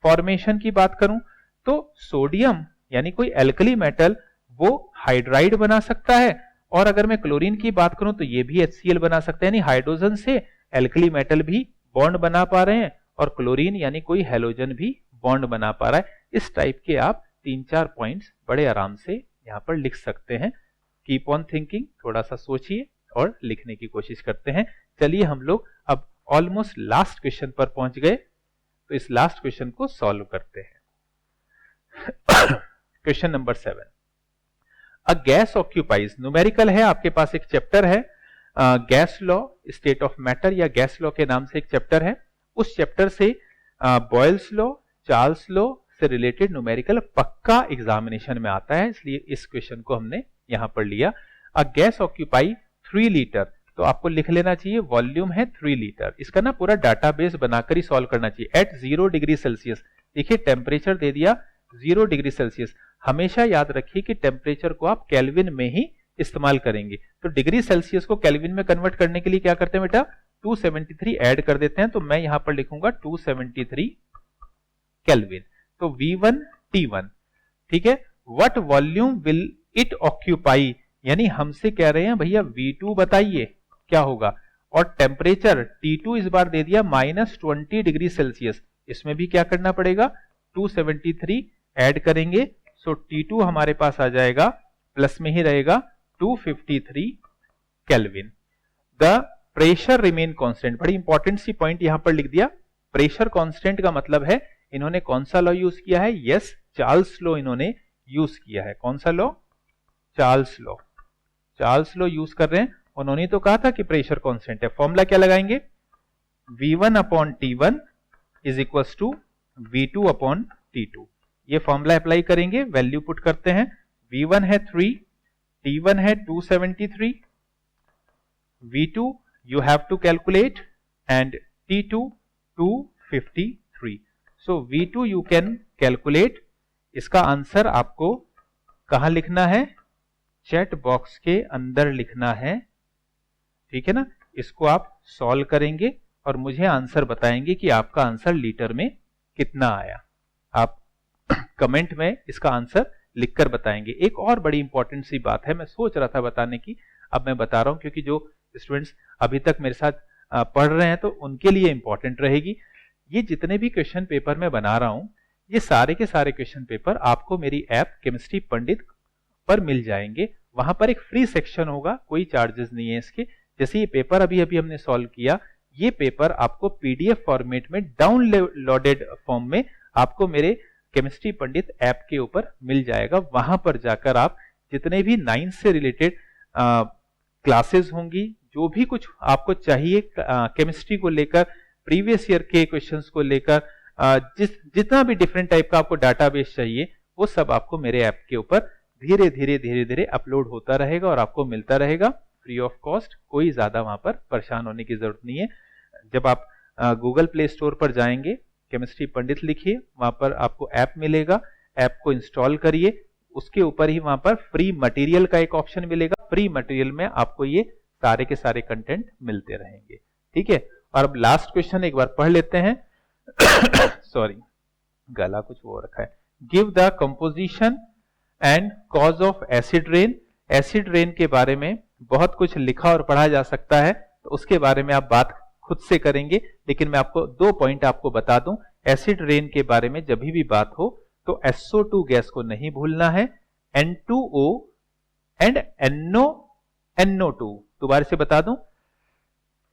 फॉर्मेशन की बात करूं तो सोडियम यानी कोई एल्कली मेटल वो हाइड्राइड बना सकता है, और अगर मैं क्लोरीन की बात करूं तो ये भी HCl बना सकता है। यानी हाइड्रोजन से एल्कली मेटल भी बॉन्ड बना पा रहे हैं और क्लोरीन यानी कोई हैलोजन भी बॉन्ड बना पा रहा है। इस टाइप के आप 3-4 पॉइंट्स बड़े आराम से यहां पर लिख सकते हैं। कीप ऑन थिंकिंग, थोड़ा सा सोचिए और लिखने की कोशिश करते हैं। चलिए हम लोग अब ऑलमोस्ट लास्ट क्वेश्चन पर पहुंच गए, तो इस लास्ट क्वेश्चन को सॉल्व करते हैं। Question number 7, a gas occupies, numerical है, आपके पास एक चैप्टर है gas law, state of matter या गैस लॉ के नाम से एक चैप्टर है। उस चैप्टर से बॉयल्स लॉ, चार्ल्स लॉ से रिलेटेड न्यूमेरिकल पक्का एग्जामिनेशन में आता है, इसलिए इस क्वेश्चन को हमने यहां पर लिया। अ गैस ऑक्यूपाई 3 लीटर, तो आपको लिख लेना चाहिए वॉल्यूम है 3 लीटर। इसका ना पूरा डाटाबेस बनाकर ही सॉल्व करना चाहिए। एट 0 डिग्री सेल्सियस, देखिए टेम्परेचर दे दिया 0 डिग्री सेल्सियस। हमेशा याद रखिए कि टेम्परेचर को आप केल्विन में ही इस्तेमाल करेंगे। तो डिग्री सेल्सियस को केल्विन में कन्वर्ट करने के लिए क्या करते हैं बेटा, 273 ऐड कर देते हैं। तो मैं यहां पर लिखूंगा 273 केल्विन। तो V1 T1, ठीक है। What volume will it occupy, यानी हमसे कह रहे हैं भैया V2 बताइए क्या होगा, और टेम्परेचर T2 इस बार दे दिया -20 डिग्री सेल्सियस। इसमें भी क्या करना पड़ेगा, 273 ऐड करेंगे। सो T2 हमारे पास आ जाएगा, प्लस में ही रहेगा 253 kelvin. The pressure remain constant, बड़ी इंपॉर्टेंट सी पॉइंट यहां पर लिख दिया। प्रेशर कांस्टेंट का मतलब है इन्होंने कौन सा लॉ यूज किया है, यस चार्ल्स लॉ इन्होंने यूज किया है। कौन सा law, Charles law. Charles law use कर रहे हैं, उन्होंने तो कहा था कि प्रेशर कांस्टेंट है। फॉर्मूला क्या लगाएंगे, V1 upon T1 is equal to V2 upon T2। ये फॉर्मूला अप्लाई करेंगे, वैल्यू पुट करते हैं। V1 है 3, T1 है 273, V2 you have to calculate and T2 253. So V2 you can calculate. इसका आंसर आपको कहां लिखना है? चैट बॉक्स के अंदर लिखना है, ठीक है ना। इसको आप सॉल्व करेंगे और मुझे आंसर बताएंगे कि आपका आंसर लीटर में कितना आया। आप कमेंट में इसका आंसर लिखकर बताएंगे। एक और बड़ी इंपॉर्टेंट सी बात है, मैं सोच रहा था बताने की, अब मैं बता रहा हूं, क्योंकि जो स्टूडेंट्स अभी तक मेरे साथ पढ़ रहे हैं तो उनके लिए इंपॉर्टेंट रहेगी। ये जितने भी क्वेश्चन पेपर मैं बना रहा हूं, ये सारे के सारे क्वेश्चन पेपर आपको मेरी ऐप केमिस्ट्री पंडित पर मिल जाएंगे। वहां पर एक फ्री सेक्शन होगा, कोई चार्जेस नहीं है इसके। जैसे ये पेपर अभी हमने सॉल्व किया, ये पेपर आपको पीडीएफ फॉर्मेट में डाउनलोडेड फॉर्म में आपको मेरे केमिस्ट्री पंडित ऐप के ऊपर मिल जाएगा। वहां पर जाकर आप जितने भी 9th से रिलेटेड क्लासेस होंगी, जो भी कुछ आपको चाहिए केमिस्ट्री को लेकर, प्रीवियस ईयर के क्वेश्चंस को लेकर, जितना भी डिफरेंट टाइप का आपको डाटाबेस चाहिए, वो सब आपको मेरे ऐप के ऊपर धीरे धीरे अपलोड होता रहेगा और आपको मिलता रहेगा फ्री ऑफ कॉस्ट। कोई ज्यादा वहां पर परेशान होने की जरूरत नहीं है। जब आप गूगल प्ले स्टोर पर जाएंगे, केमिस्ट्री पंडित लिखिए, वहां पर आपको ऐप मिलेगा, ऐप को इंस्टॉल करिए, उसके ऊपर ही वहां पर फ्री मटेरियल का एक ऑप्शन मिलेगा। फ्री मटेरियल में आपको ये सारे के सारे कंटेंट मिलते रहेंगे, ठीक है। और अब लास्ट क्वेश्चन एक बार पढ़ लेते हैं। सॉरी, गला कुछ हो रखा है। Give the composition and cause of acid rain. Acid rain के बारे में बहुत कुछ लिखा और पढ़ा जा सकता है, तो उसके बारे में आप बात खुद से करेंगे, लेकिन मैं आपको 2 पॉइंट आपको बता दूं। एसिड रेन के बारे में जब भी बात हो तो SO2 गैस को नहीं भूलना है, N2O एंड NO2। दोबारा से बता दूं,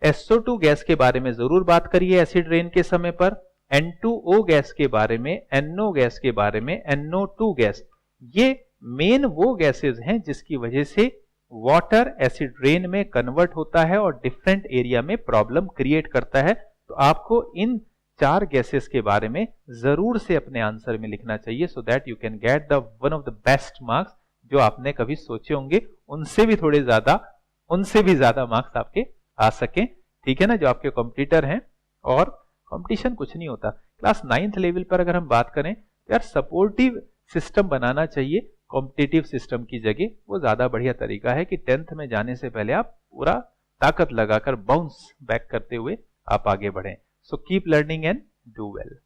SO2 गैस के बारे में जरूर बात करिए एसिड रेन के समय पर, N2O गैस के बारे में, NO गैस के बारे में, NO2 गैस, ये मेन वो गैसेस हैं जिसकी वजह से वाटर एसिड रेन में कन्वर्ट होता है और डिफरेंट एरिया में प्रॉब्लम क्रिएट करता है। तो आपको इन 4 गैसेस के बारे में जरूर से अपने आंसर में लिखना चाहिए, so that you can get the one of the best marks जो आपने कभी सोचे होंगे, उनसे भी ज्यादा मार्क्स आपके आ सके, ठीक है ना, जो आपके कॉम्पिटिटर हैं। और कंपटीशन कुछ नहीं होता। क्लास 9th लेवल पर अगर हम बात करें तो यार सपोर्टिव सिस्टम बनाना चाहिए कॉम्पिटिटिव सिस्टम की जगह। वो ज्यादा बढ़िया तरीका है कि 10th में जाने से पहले आप पूरा ताकत लगाकर बाउंस बैक करते हुए आप आगे बढ़ें। So keep learning and do well.